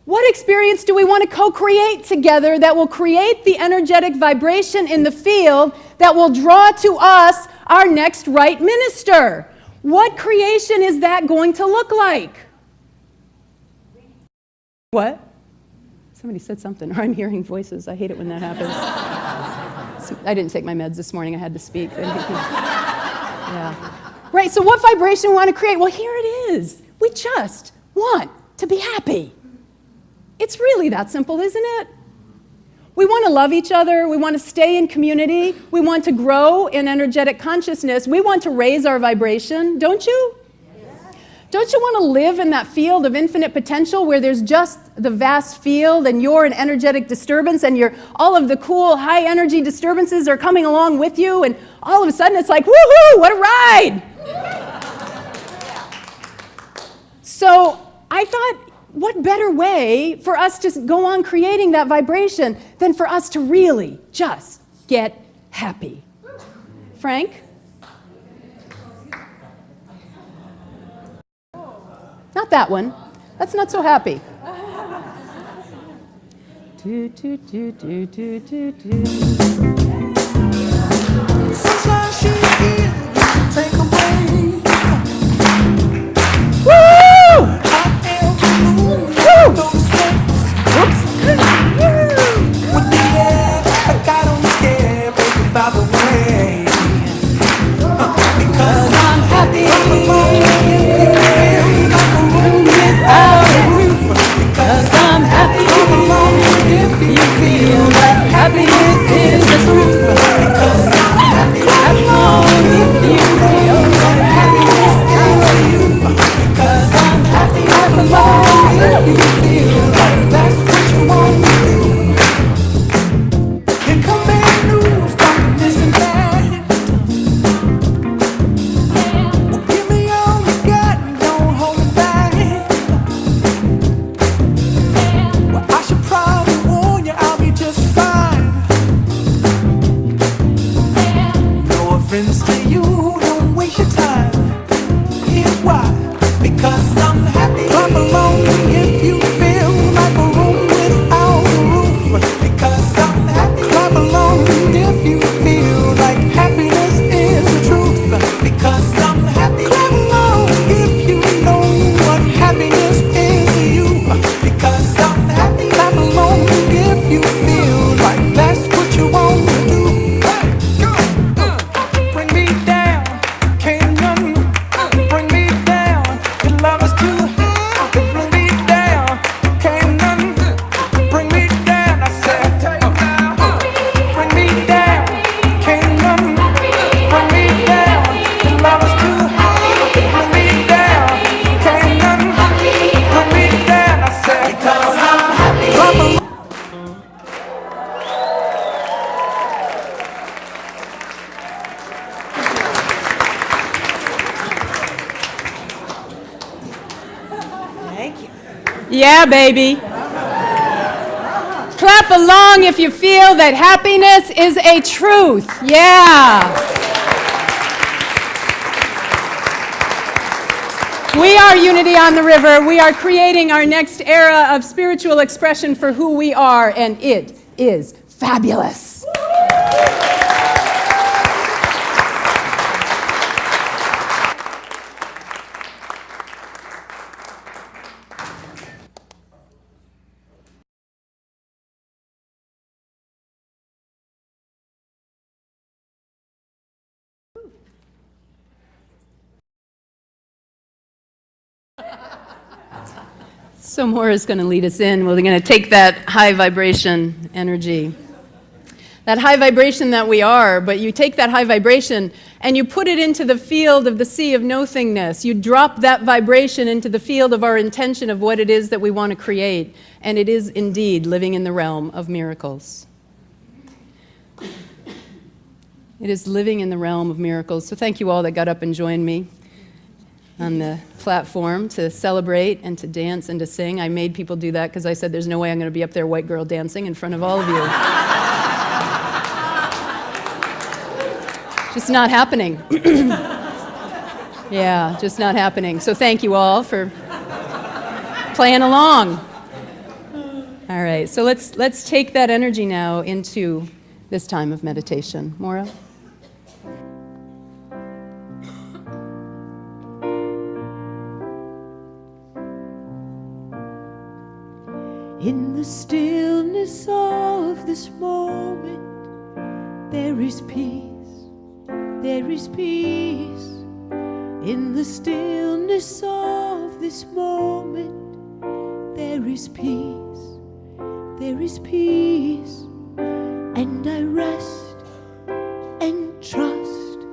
What experience do we want to co-create together that will create the energetic vibration in the field that will draw to us our next right minister? What creation is that going to look like? What? Somebody said something, or I'm hearing voices. I hate it when that happens. I didn't take my meds this morning. I had to speak. Yeah. Right, so what vibration we want to create? Well, here it is. We just want to be happy. It's really that simple, isn't it? We want to love each other. We want to stay in community. We want to grow in energetic consciousness. We want to raise our vibration, don't you? Yes. Don't you want to live in that field of infinite potential where there's just the vast field and you're an energetic disturbance and all of the cool high energy disturbances are coming along with you and all of a sudden it's like, woohoo, what a ride! So I thought, what better way for us to go on creating that vibration than for us to really just get happy? Frank? Not that one. That's not so happy. Do, do, do, do, do, do, do. Sometimes she can take a break. Woo! Oops. With the air, I don't care, baby, by the way. Because I'm happy. Because I'm happy. If you feel like happiness is Yeah, baby. Clap along if you feel that happiness is a truth. Yeah. We are Unity on the River. We are creating our next era of spiritual expression for who we are, and it is fabulous. So Maura's going to lead us in. We're going to take that high vibration energy, that high vibration that we are, but you take that high vibration and you put it into the field of the sea of nothingness. You drop that vibration into the field of our intention of what it is that we want to create, and it is indeed living in the realm of miracles. It is living in the realm of miracles. So thank you all that got up and joined me on the platform to celebrate and to dance and to sing. I made people do that because I said there's no way I'm going to be up there white girl dancing in front of all of you. Just not happening. Yeah, just not happening. So thank you all for playing along. All right, so let's take that energy now into this time of meditation. Maura? In the stillness of this moment, there is peace, there is peace. In the stillness of this moment, there is peace, there is peace. And I rest and trust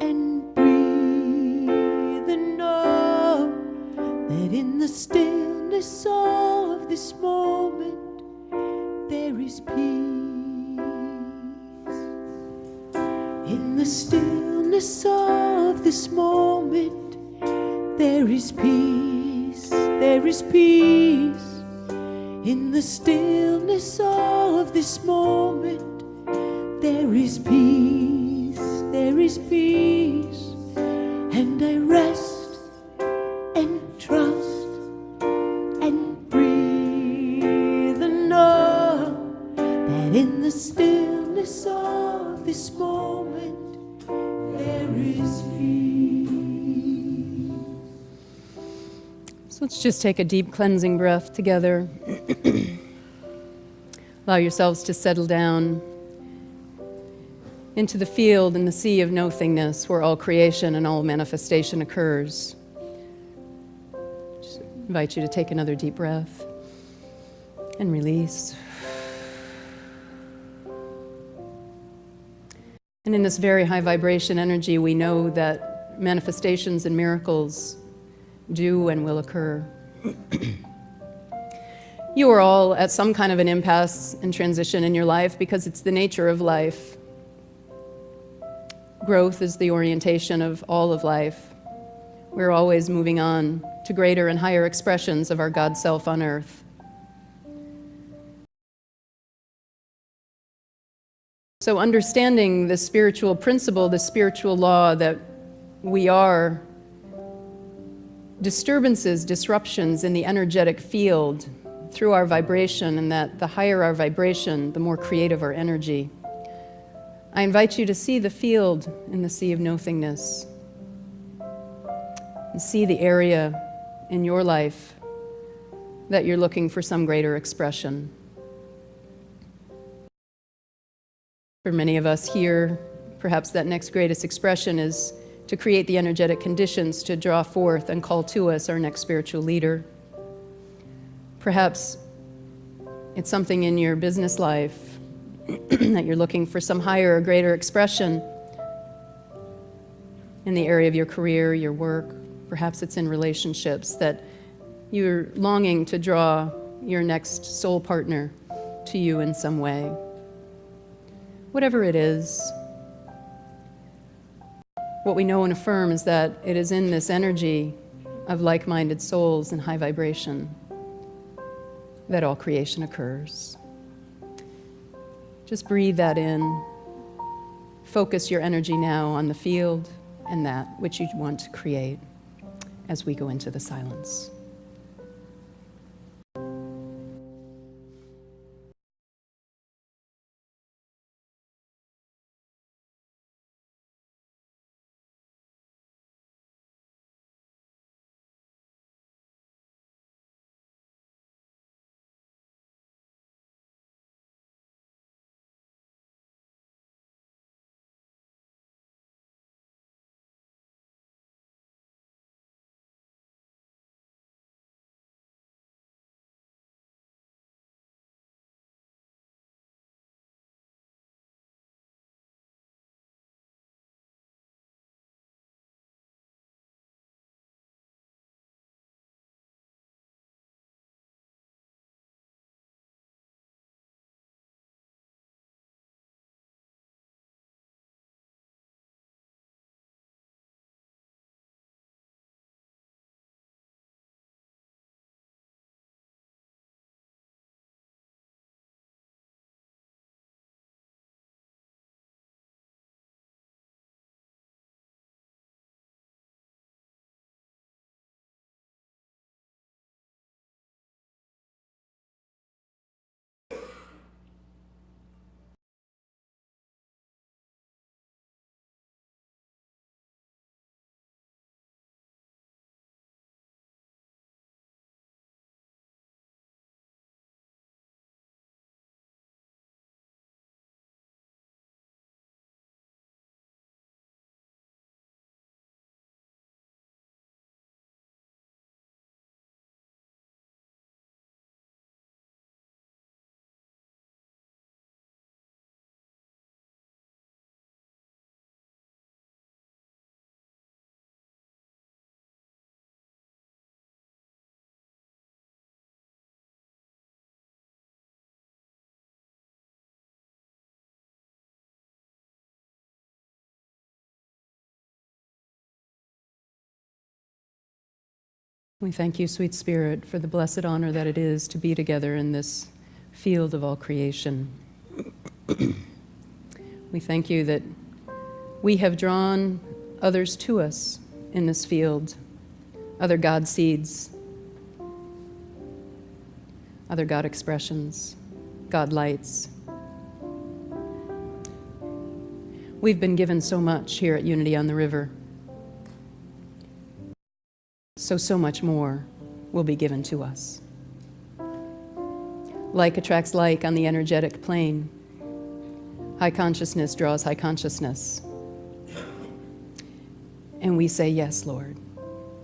and breathe and know that in the stillness of this moment, there is peace. In the stillness of this moment, there is peace, there is peace. In the stillness of this moment, there is peace, there is peace. And I rest and trust and breathe and know that in the stillness of this moment, there is peace. So let's just take a deep cleansing breath together. Allow yourselves to settle down into the field and the sea of nothingness where all creation and all manifestation occurs. Just invite you to take another deep breath and release. And in this very high vibration energy, we know that manifestations and miracles do and will occur. You are all at some kind of an impasse and transition in your life because it's the nature of life. Growth is the orientation of all of life. We're always moving on to greater and higher expressions of our God self on earth. So understanding the spiritual principle, the spiritual law that we are disturbances, disruptions in the energetic field through our vibration, and that the higher our vibration, the more creative our energy. I invite you to see the field in the sea of nothingness and see the area in your life that you're looking for some greater expression. For many of us here, perhaps that next greatest expression is to create the energetic conditions to draw forth and call to us our next spiritual leader. Perhaps it's something in your business life that you're looking for some higher or greater expression in the area of your career, your work. Perhaps it's in relationships that you're longing to draw your next soul partner to you in some way. Whatever it is, what we know and affirm is that it is in this energy of like-minded souls and high vibration that all creation occurs. Just breathe that in. Focus your energy now on the field and that which you want to create as we go into the silence. We thank you, sweet Spirit, for the blessed honor that it is to be together in this field of all creation. We thank you that we have drawn others to us in this field, other God seeds, other God expressions, God lights. We've been given so much here at Unity on the River. So much more will be given to us. Like attracts like on the energetic plane. High consciousness draws high consciousness. And we say, yes, Lord,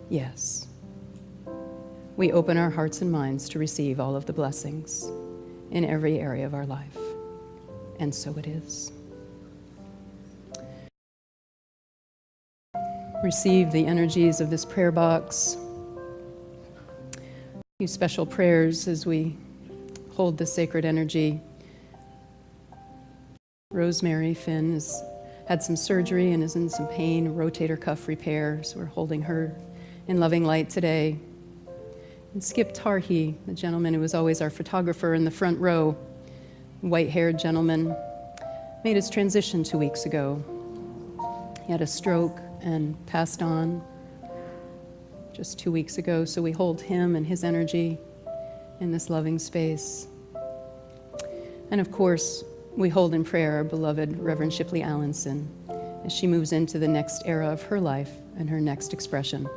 yes. We open our hearts and minds to receive all of the blessings in every area of our life. And so it is. Receive the energies of this prayer box. A few special prayers as we hold the sacred energy. Rosemary Finn has had some surgery and is in some pain, rotator cuff repair, so we're holding her in loving light today. And Skip Tarhi, the gentleman who was always our photographer in the front row, white-haired gentleman, made his transition 2 weeks ago. He had a stroke and passed on just 2 weeks ago, so we hold him and his energy in this loving space. And of course, we hold in prayer our beloved Reverend Shipley Allenson as she moves into the next era of her life and her next expression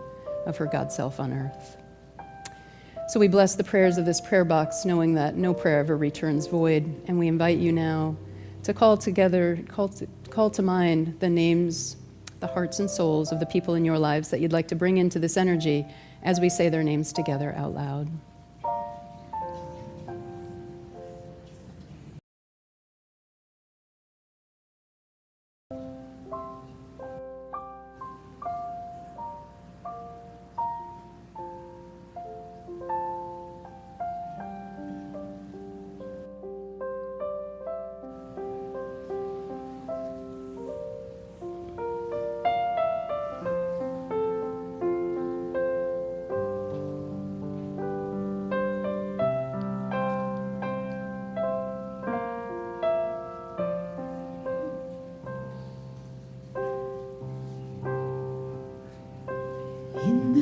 of her God self on earth. So we bless the prayers of this prayer box, knowing that no prayer ever returns void, and we invite you now to call to mind the names, the hearts and souls of the people in your lives that you'd like to bring into this energy as we say their names together out loud.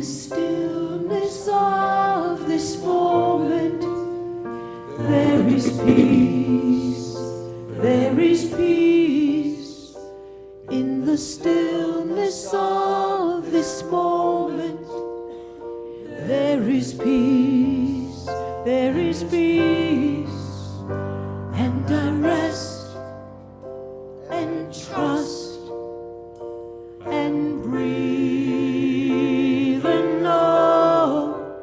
the stillness of this moment, there is peace, there is peace. In the stillness of this moment, there is peace, there is peace. And I rest and trust and breathe and know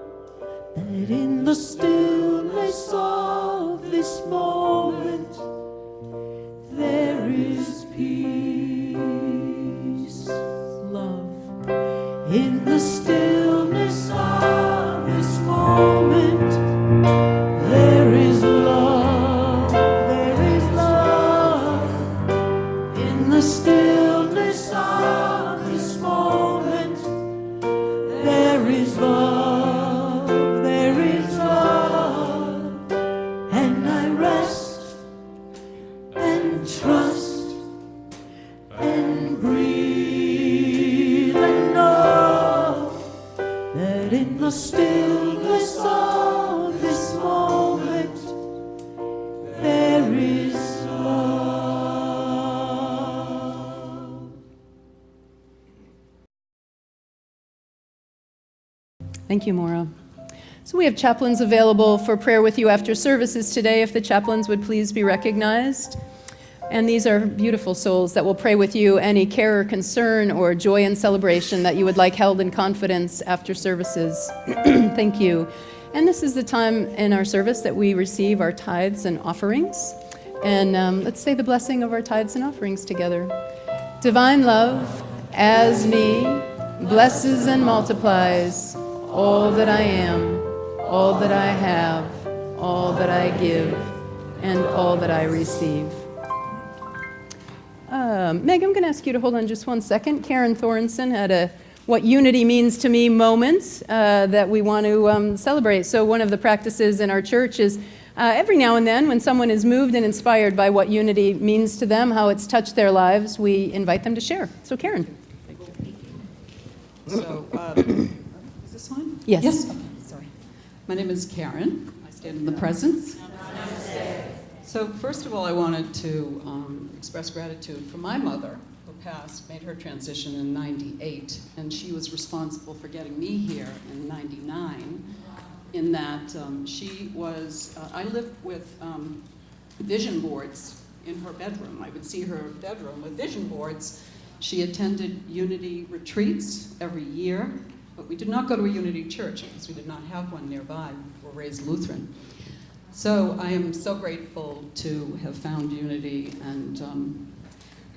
that in the stillness of this moment there is peace, love. In the stillness of this moment there is love, there is love. In the stillness of this moment there is love, there is love. And I rest and trust and breathe and know that in the stillness of this moment there is love. Thank you, Maura. So we have chaplains available for prayer with you after services today, if the chaplains would please be recognized. And these are beautiful souls that will pray with you any care or concern or joy and celebration that you would like held in confidence after services. Thank you. And this is the time in our service that we receive our tithes and offerings. And let's say the blessing of our tithes and offerings together. Divine love, as me, blesses and multiplies all that I am, all that I have, all that I give, and all that I receive. Meg, I'm going to ask you to hold on just 1 second. Karen Thorenson had a what unity means to me moment that we want to celebrate. So one of the practices in our church is every now and then when someone is moved and inspired by what unity means to them, how it's touched their lives, we invite them to share. So Karen. Thank you. So, is this on? Yes. Yes. Okay, sorry. My name is Karen. I stand in the presence. So first of all, I wanted to express gratitude for my mother, who passed, made her transition in '98, and she was responsible for getting me here in '99. In that she was, I lived with vision boards in her bedroom. I would see her bedroom with vision boards. She attended Unity retreats every year, but we did not go to a Unity church because we did not have one nearby. We were raised Lutheran. So I am so grateful to have found Unity, and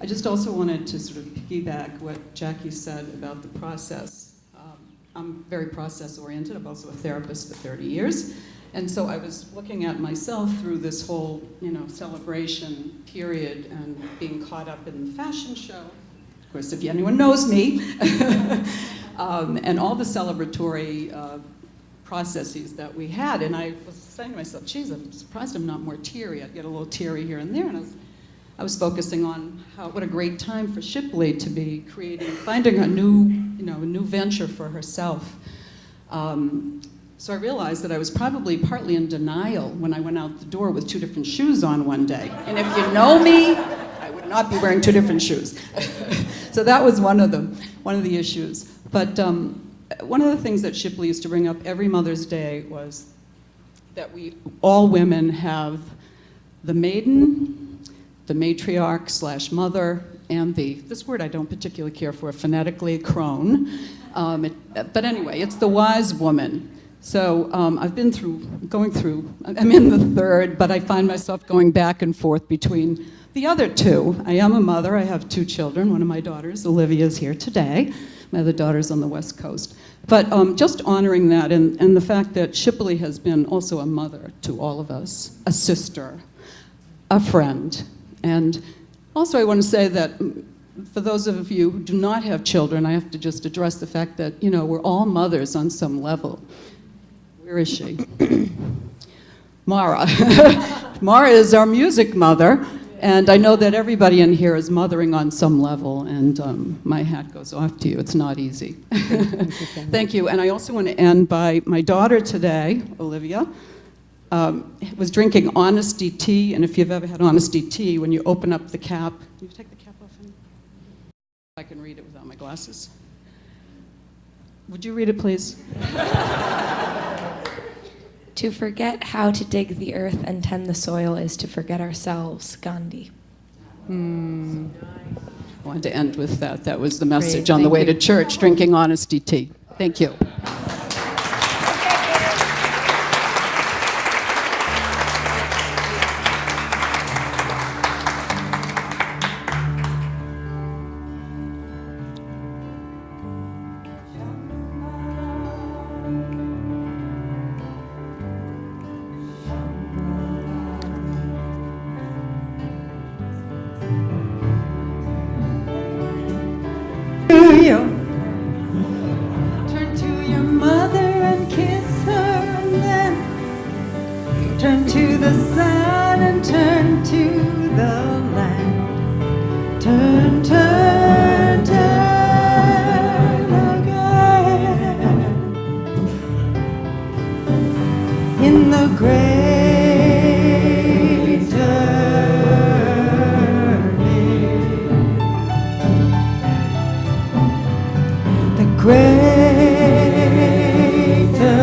I just also wanted to sort of piggyback what Jackie said about the process. I'm very process-oriented. I'm also a therapist for 30 years. And so I was looking at myself through this whole, celebration period and being caught up in the fashion show. Of course, if anyone knows me, and all the celebratory processes that we had. And I was saying to myself, geez, I'm surprised I'm not more teary. I'd get a little teary here and there. And I was focusing on what a great time for Shipley to be finding a new venture for herself. So I realized that I was probably partly in denial when I went out the door with 2 different shoes on one day. And if you know me, I would not be wearing 2 different shoes. So that was one of the issues. But one of the things that Shipley used to bring up every Mother's Day was that all women have the maiden, the matriarch/mother, and this word I don't particularly care for phonetically, crone. But anyway, it's the wise woman. So I'm in the 3rd, but I find myself going back and forth between the other 2. I am a mother. I have 2 children. One of my daughters, Olivia, is here today. My other daughter's on the West Coast. But just honoring that and the fact that Shipley has been also a mother to all of us, a sister, a friend. And also I want to say that for those of you who do not have children, I have to just address the fact that, we're all mothers on some level. Where is she? Mara. Mara is our music mother. And I know that everybody in here is mothering on some level, and my hat goes off to you. It's not easy. Thank you. And I also want to end by my daughter today, Olivia, was drinking Honesty tea. And if you've ever had Honesty tea, when you open up the cap, can you take the cap off for me? I can read it without my glasses. Would you read it, please? To forget how to dig the earth and tend the soil is to forget ourselves, Gandhi. I wanted to end with that. That was the message Great, on the thank way you. to church, drinking Honesty tea. Thank you. Turn to your mother and kiss her, and then turn to the sun and turn to the land. Turn, turn, turn again. In the great turning, the great turning.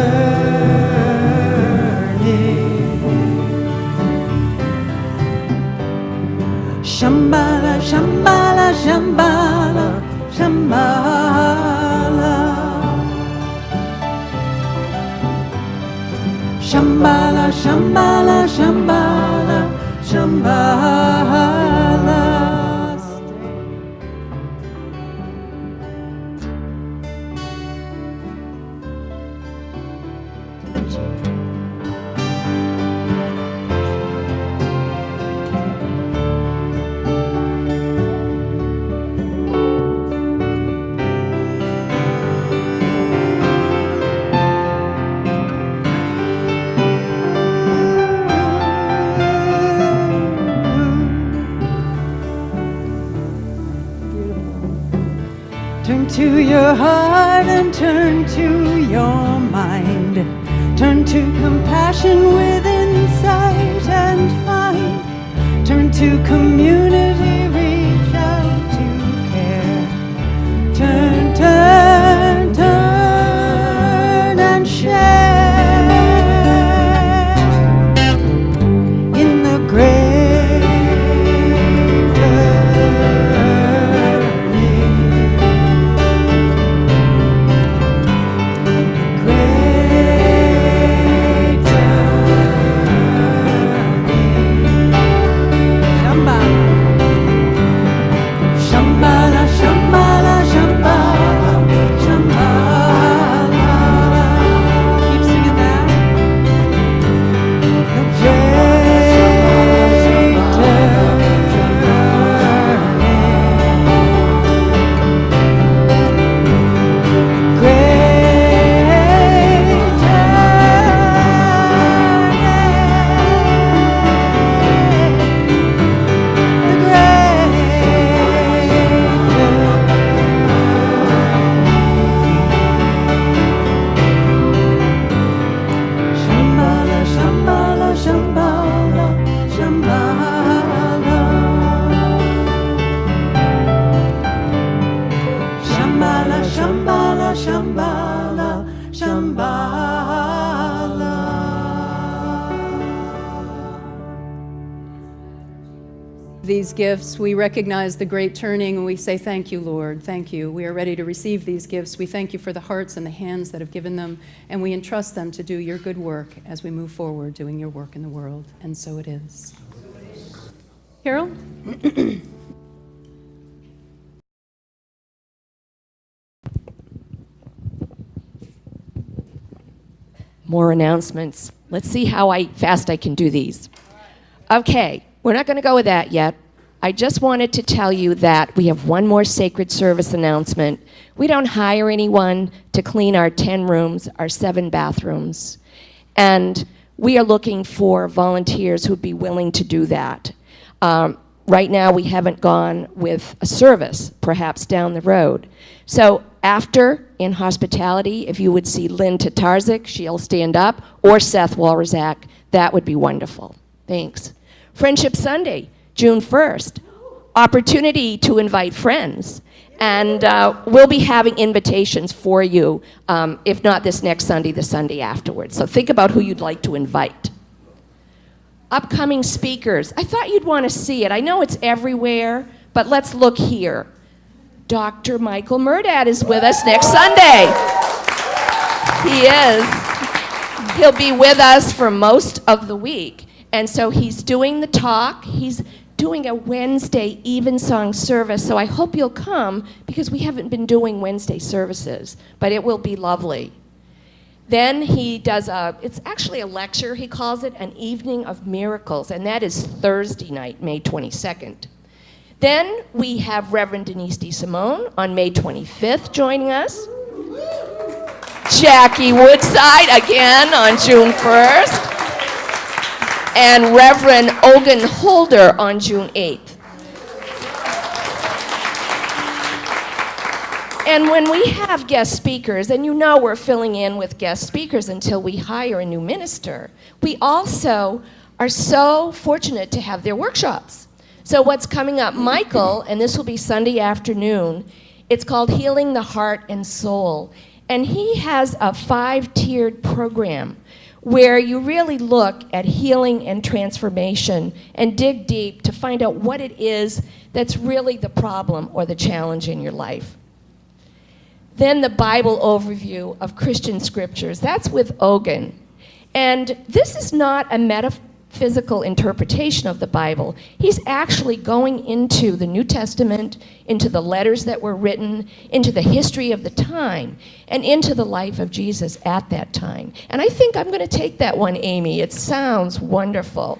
Shambhala, Shambhala, Shambhala, Shambhala. Shambhala, Shambhala, Shambhala, Shambhala. Turn to your heart and turn to your mind. Turn to compassion with insight and find. Turn to community, reach out to care. Turn, turn, turn and share. In the great Shambhala, Shambhala, Shambhala, Shambhala. Keep singing that. The great turning. Great turning. The great Shambhala, Shambhala, Shambhala, Shambhala. Shambhala, Shambhala, Shambhala, Shambhala. These gifts, we recognize the great turning, and we say, thank you, Lord, thank you. We are ready to receive these gifts. We thank you for the hearts and the hands that have given them, and we entrust them to do your good work as we move forward doing your work in the world, and so it is. Carol? More announcements. Let's see how fast I can do these. Okay, we're not going to go with that yet. I just wanted to tell you that we have one more sacred service announcement. We don't hire anyone to clean our 10 rooms, our 7 bathrooms. And we are looking for volunteers who'd be willing to do that. right now we haven't gone with a service, perhaps down the road. So after, in hospitality, if you would see Lynn Tatarzik, she'll stand up, or Seth Walrazak, that would be wonderful. Thanks. Friendship Sunday, June 1st. Opportunity to invite friends. And we'll be having invitations for you, if not this next Sunday, the Sunday afterwards. So think about who you'd like to invite. Upcoming speakers. I thought you'd want to see it. I know it's everywhere, but let's look here. Dr. Michael Murdad is with us next Sunday. He is. He'll be with us for most of the week. And so he's doing the talk. He's doing a Wednesday evensong service, so I hope you'll come because we haven't been doing Wednesday services, but it will be lovely. Then he does it's actually a lecture, he calls it an Evening of Miracles, and that is Thursday night, May 22nd. Then we have Reverend Denise DeSimone on May 25th joining us. Jackie Woodside again on June 1st. And Reverend Ogun Holder on June 8th. And when we have guest speakers, and you know we're filling in with guest speakers until we hire a new minister, we also are so fortunate to have their workshops. So what's coming up, Michael, and this will be Sunday afternoon, it's called Healing the Heart and Soul. And he has a 5-tiered program where you really look at healing and transformation and dig deep to find out what it is that's really the problem or the challenge in your life. Then the Bible overview of Christian scriptures. That's with Ogun. And this is not a metaphysical interpretation of the Bible. He's actually going into the New Testament, into the letters that were written, into the history of the time, and into the life of Jesus at that time. And I think I'm going to take that one, Amy. It sounds wonderful.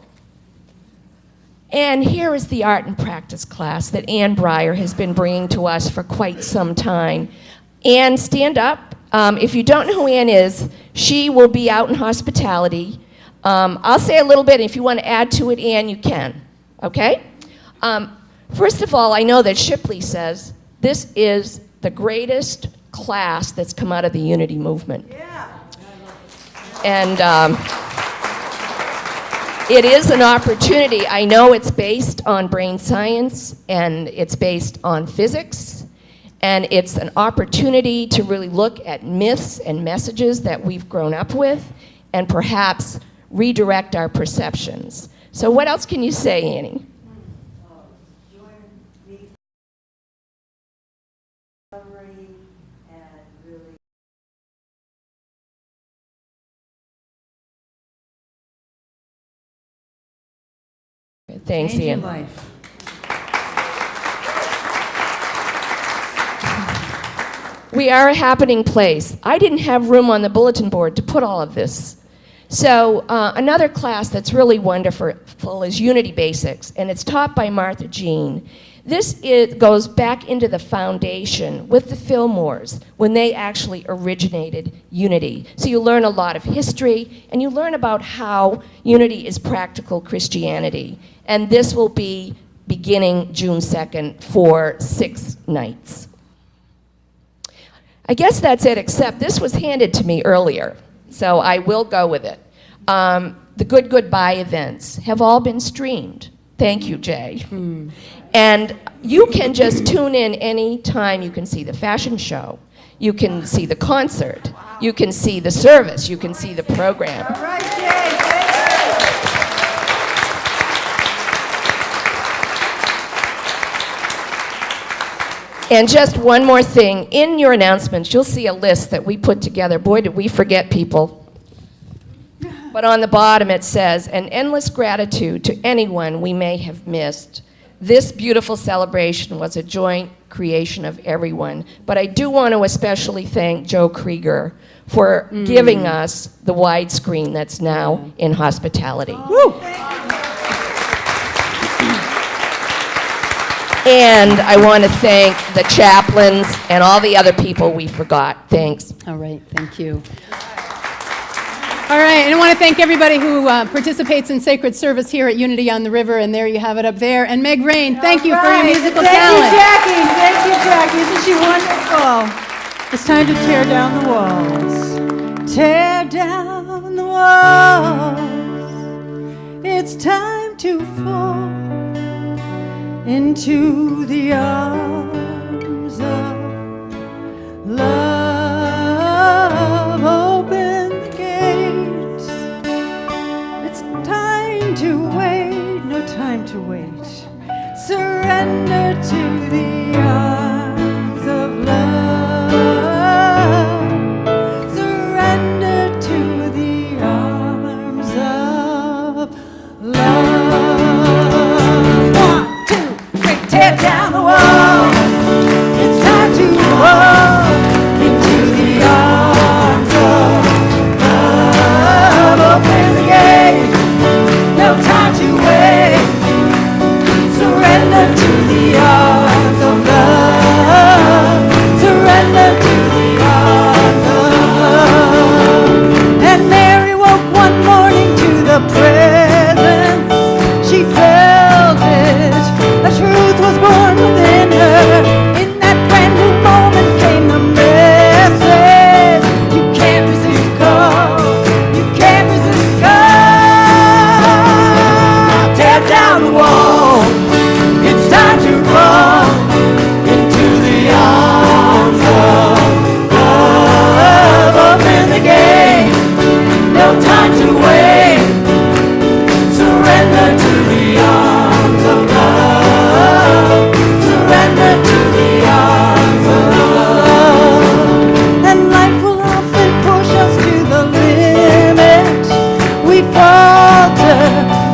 And here is the art and practice class that Ann Breyer has been bringing to us for quite some time. Ann, stand up. If you don't know who Ann is, she will be out in hospitality. I'll say a little bit, and if you want to add to it, Ann, you can. Okay? First of all, I know that Shipley says this is the greatest class that's come out of the Unity movement. Yeah. And it is an opportunity. I know it's based on brain science, and it's based on physics, and it's an opportunity to really look at myths and messages that we've grown up with, and perhaps redirect our perceptions. So what else can you say, Annie? Thanks, Ian. Life. We are a happening place. I didn't have room on the bulletin board to put all of this. So another class that's really wonderful is Unity Basics, and it's taught by Martha Jean. This goes back into the foundation with the Fillmores when they actually originated Unity. So you learn a lot of history, and you learn about how Unity is practical Christianity. And this will be beginning June 2nd for 6 nights. I guess that's it, except this was handed to me earlier, so I will go with it. The Good Goodbye events have all been streamed. Thank you, Jay. And you can just tune in any time. You can see the fashion show. You can see the concert. You can see the service. You can see the program. All right, Jay. And just one more thing. In your announcements, you'll see a list that we put together. Boy, did we forget people. But on the bottom it says, an endless gratitude to anyone we may have missed. This beautiful celebration was a joint creation of everyone. But I do want to especially thank Joe Krieger for giving us the widescreen that's now in hospitality. Woo! And I want to thank the chaplains and all the other people we forgot. Thanks. All right, thank you. All right, and I want to thank everybody who participates in sacred service here at Unity on the River, and there you have it up there. And Meg Rayne, thank you for your musical talent. Thank you, Jackie. Isn't she wonderful? It's time to tear down the walls. Tear down the walls. It's time to fall into the arms of love. Open the gates. It's time to wait. No time to wait. Surrender to the arms of love. Surrender to the arms of love. 1, 2, 3, tear down the wall. It's time to walk into the arms of love. Open the gate. No time to wait. Surrender to the arms of love. Surrender to the arms of love. And Mary woke one morning to the presence. She felt it. A truth was born within her. In that brand new moment came the message. You can't resist call. You can't resist call. Tear down the wall. It's time to fall into the arms of love. Open the gate. No time to wait. Surrender to the arms of love. Surrender to the arms of love. And life will often push us to the limit. We falter.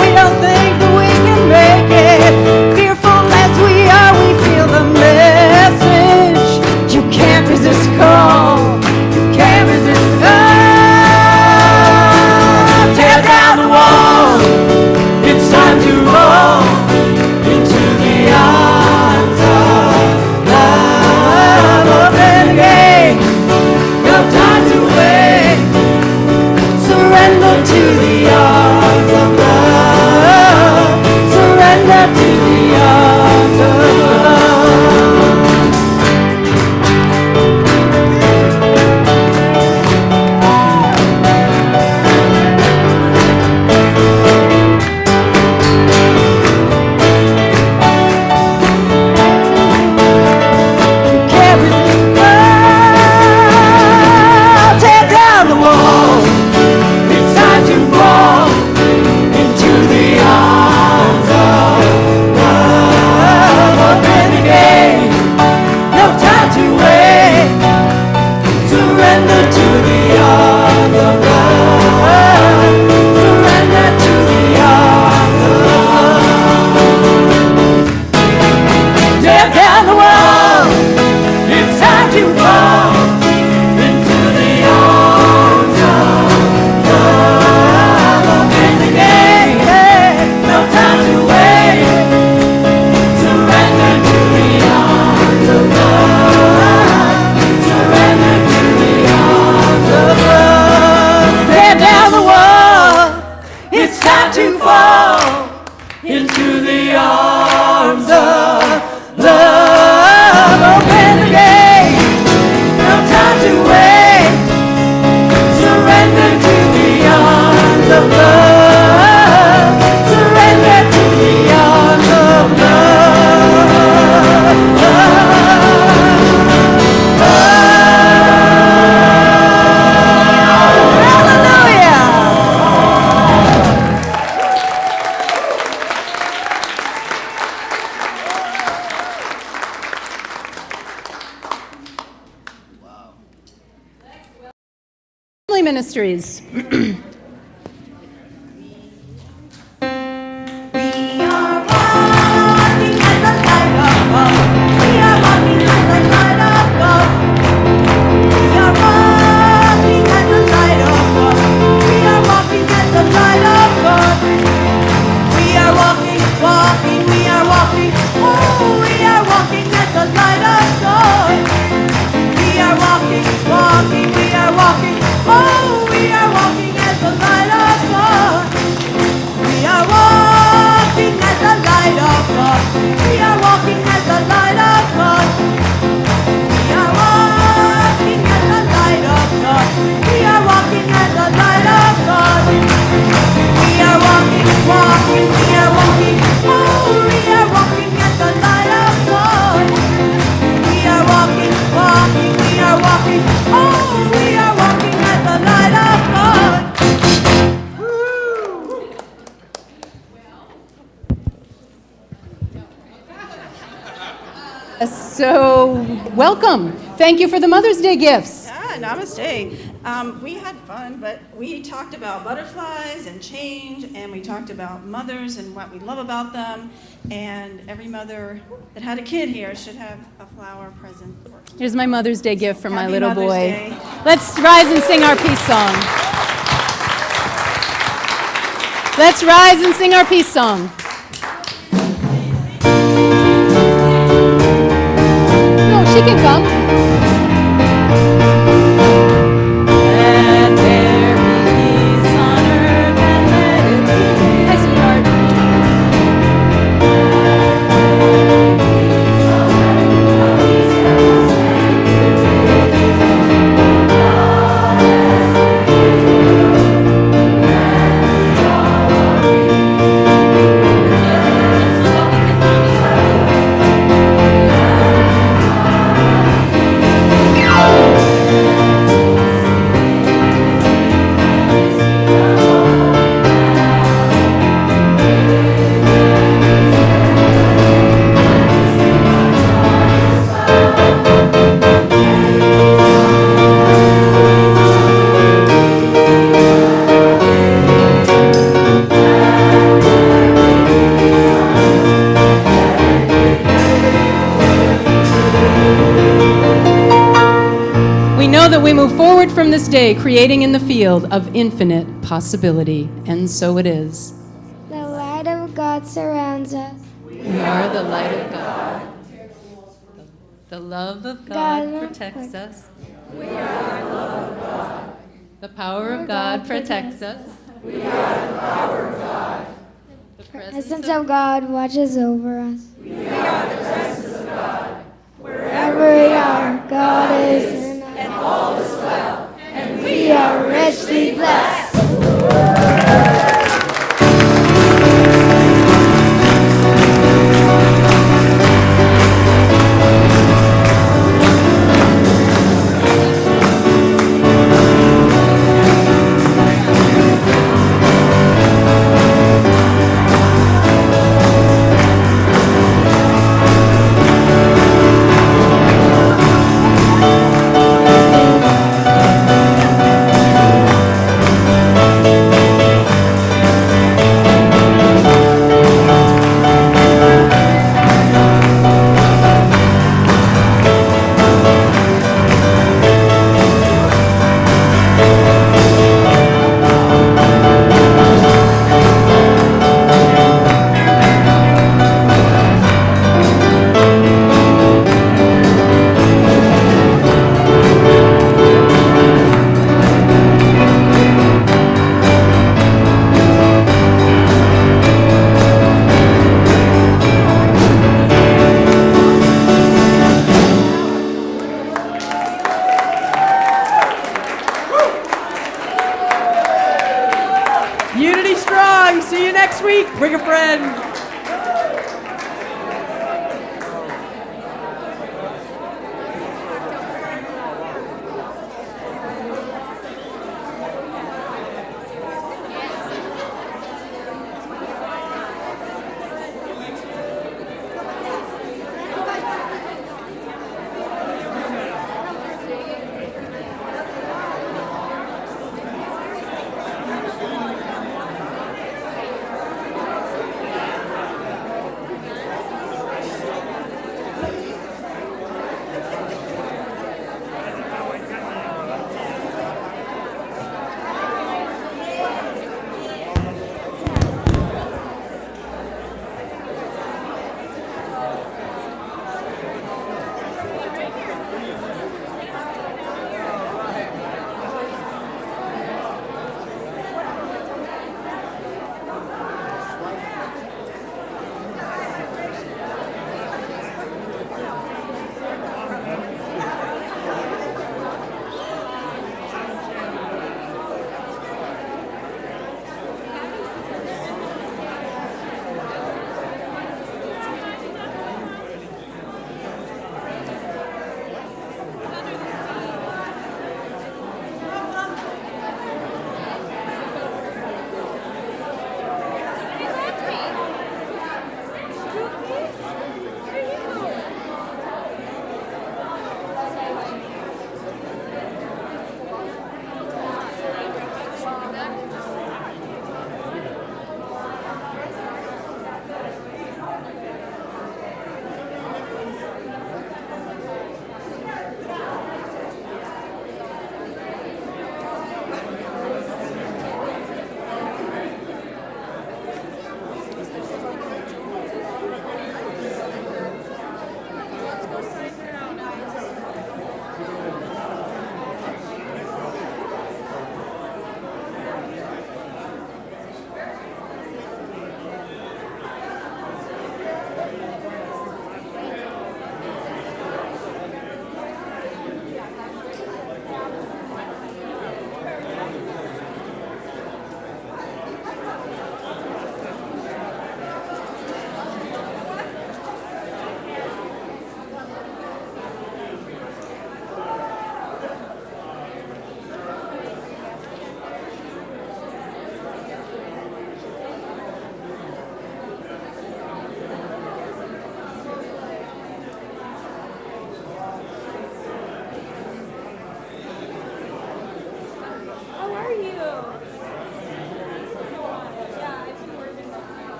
We don't think that we can make it. Fearful as we are, we feel the message. You can't resist call. You can't resist call. Tear down the wall. It's time to roll into the arms of love. Open the gate. No time to wait. Surrender to the arms of love. Surrender to the arms of love. You can't resist love. Tear down the wall. It's time to fall into the arms of love. Open the gate. No time to wait. Surrender to the arms of love. Surrender to the arms of love. Tear down the wall. It's time to fall into the arms of love. Open the gate. No time to wait. Surrender to the arms of love. Surrender to the arms of love. Tear down the wall. It's time to fall into the arms of love. Open the gate. No time to wait. Surrender to the arms of love. Surrender to the arms of love. Hallelujah. Family Ministries. Walking, we are walking, oh, we are walking as So, welcome. Thank you for the Mother's Day gifts. Yeah, namaste. We had fun, but we talked about butterflies and change, and we talked about mothers and what we love about them. And every mother that had a kid here should have a flower present. Here's my Mother's Day gift from my Happy little Mother's boy. Day. Let's rise and sing our peace song. Let's rise and sing our peace song. No, she can come. Let there be peace on earth and let it be. Hi, sweetheart. That we move forward from this day, creating in the field of infinite possibility. And so it is. The light of God surrounds us. We are the light of God. The love of God protects us. We are the love of God. The power of God protects us. We are the power of God. The presence of God watches over us. We are the presence of God. Wherever we are, God is in us. And all is well. And We are richly blessed.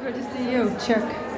Good to see you. Check.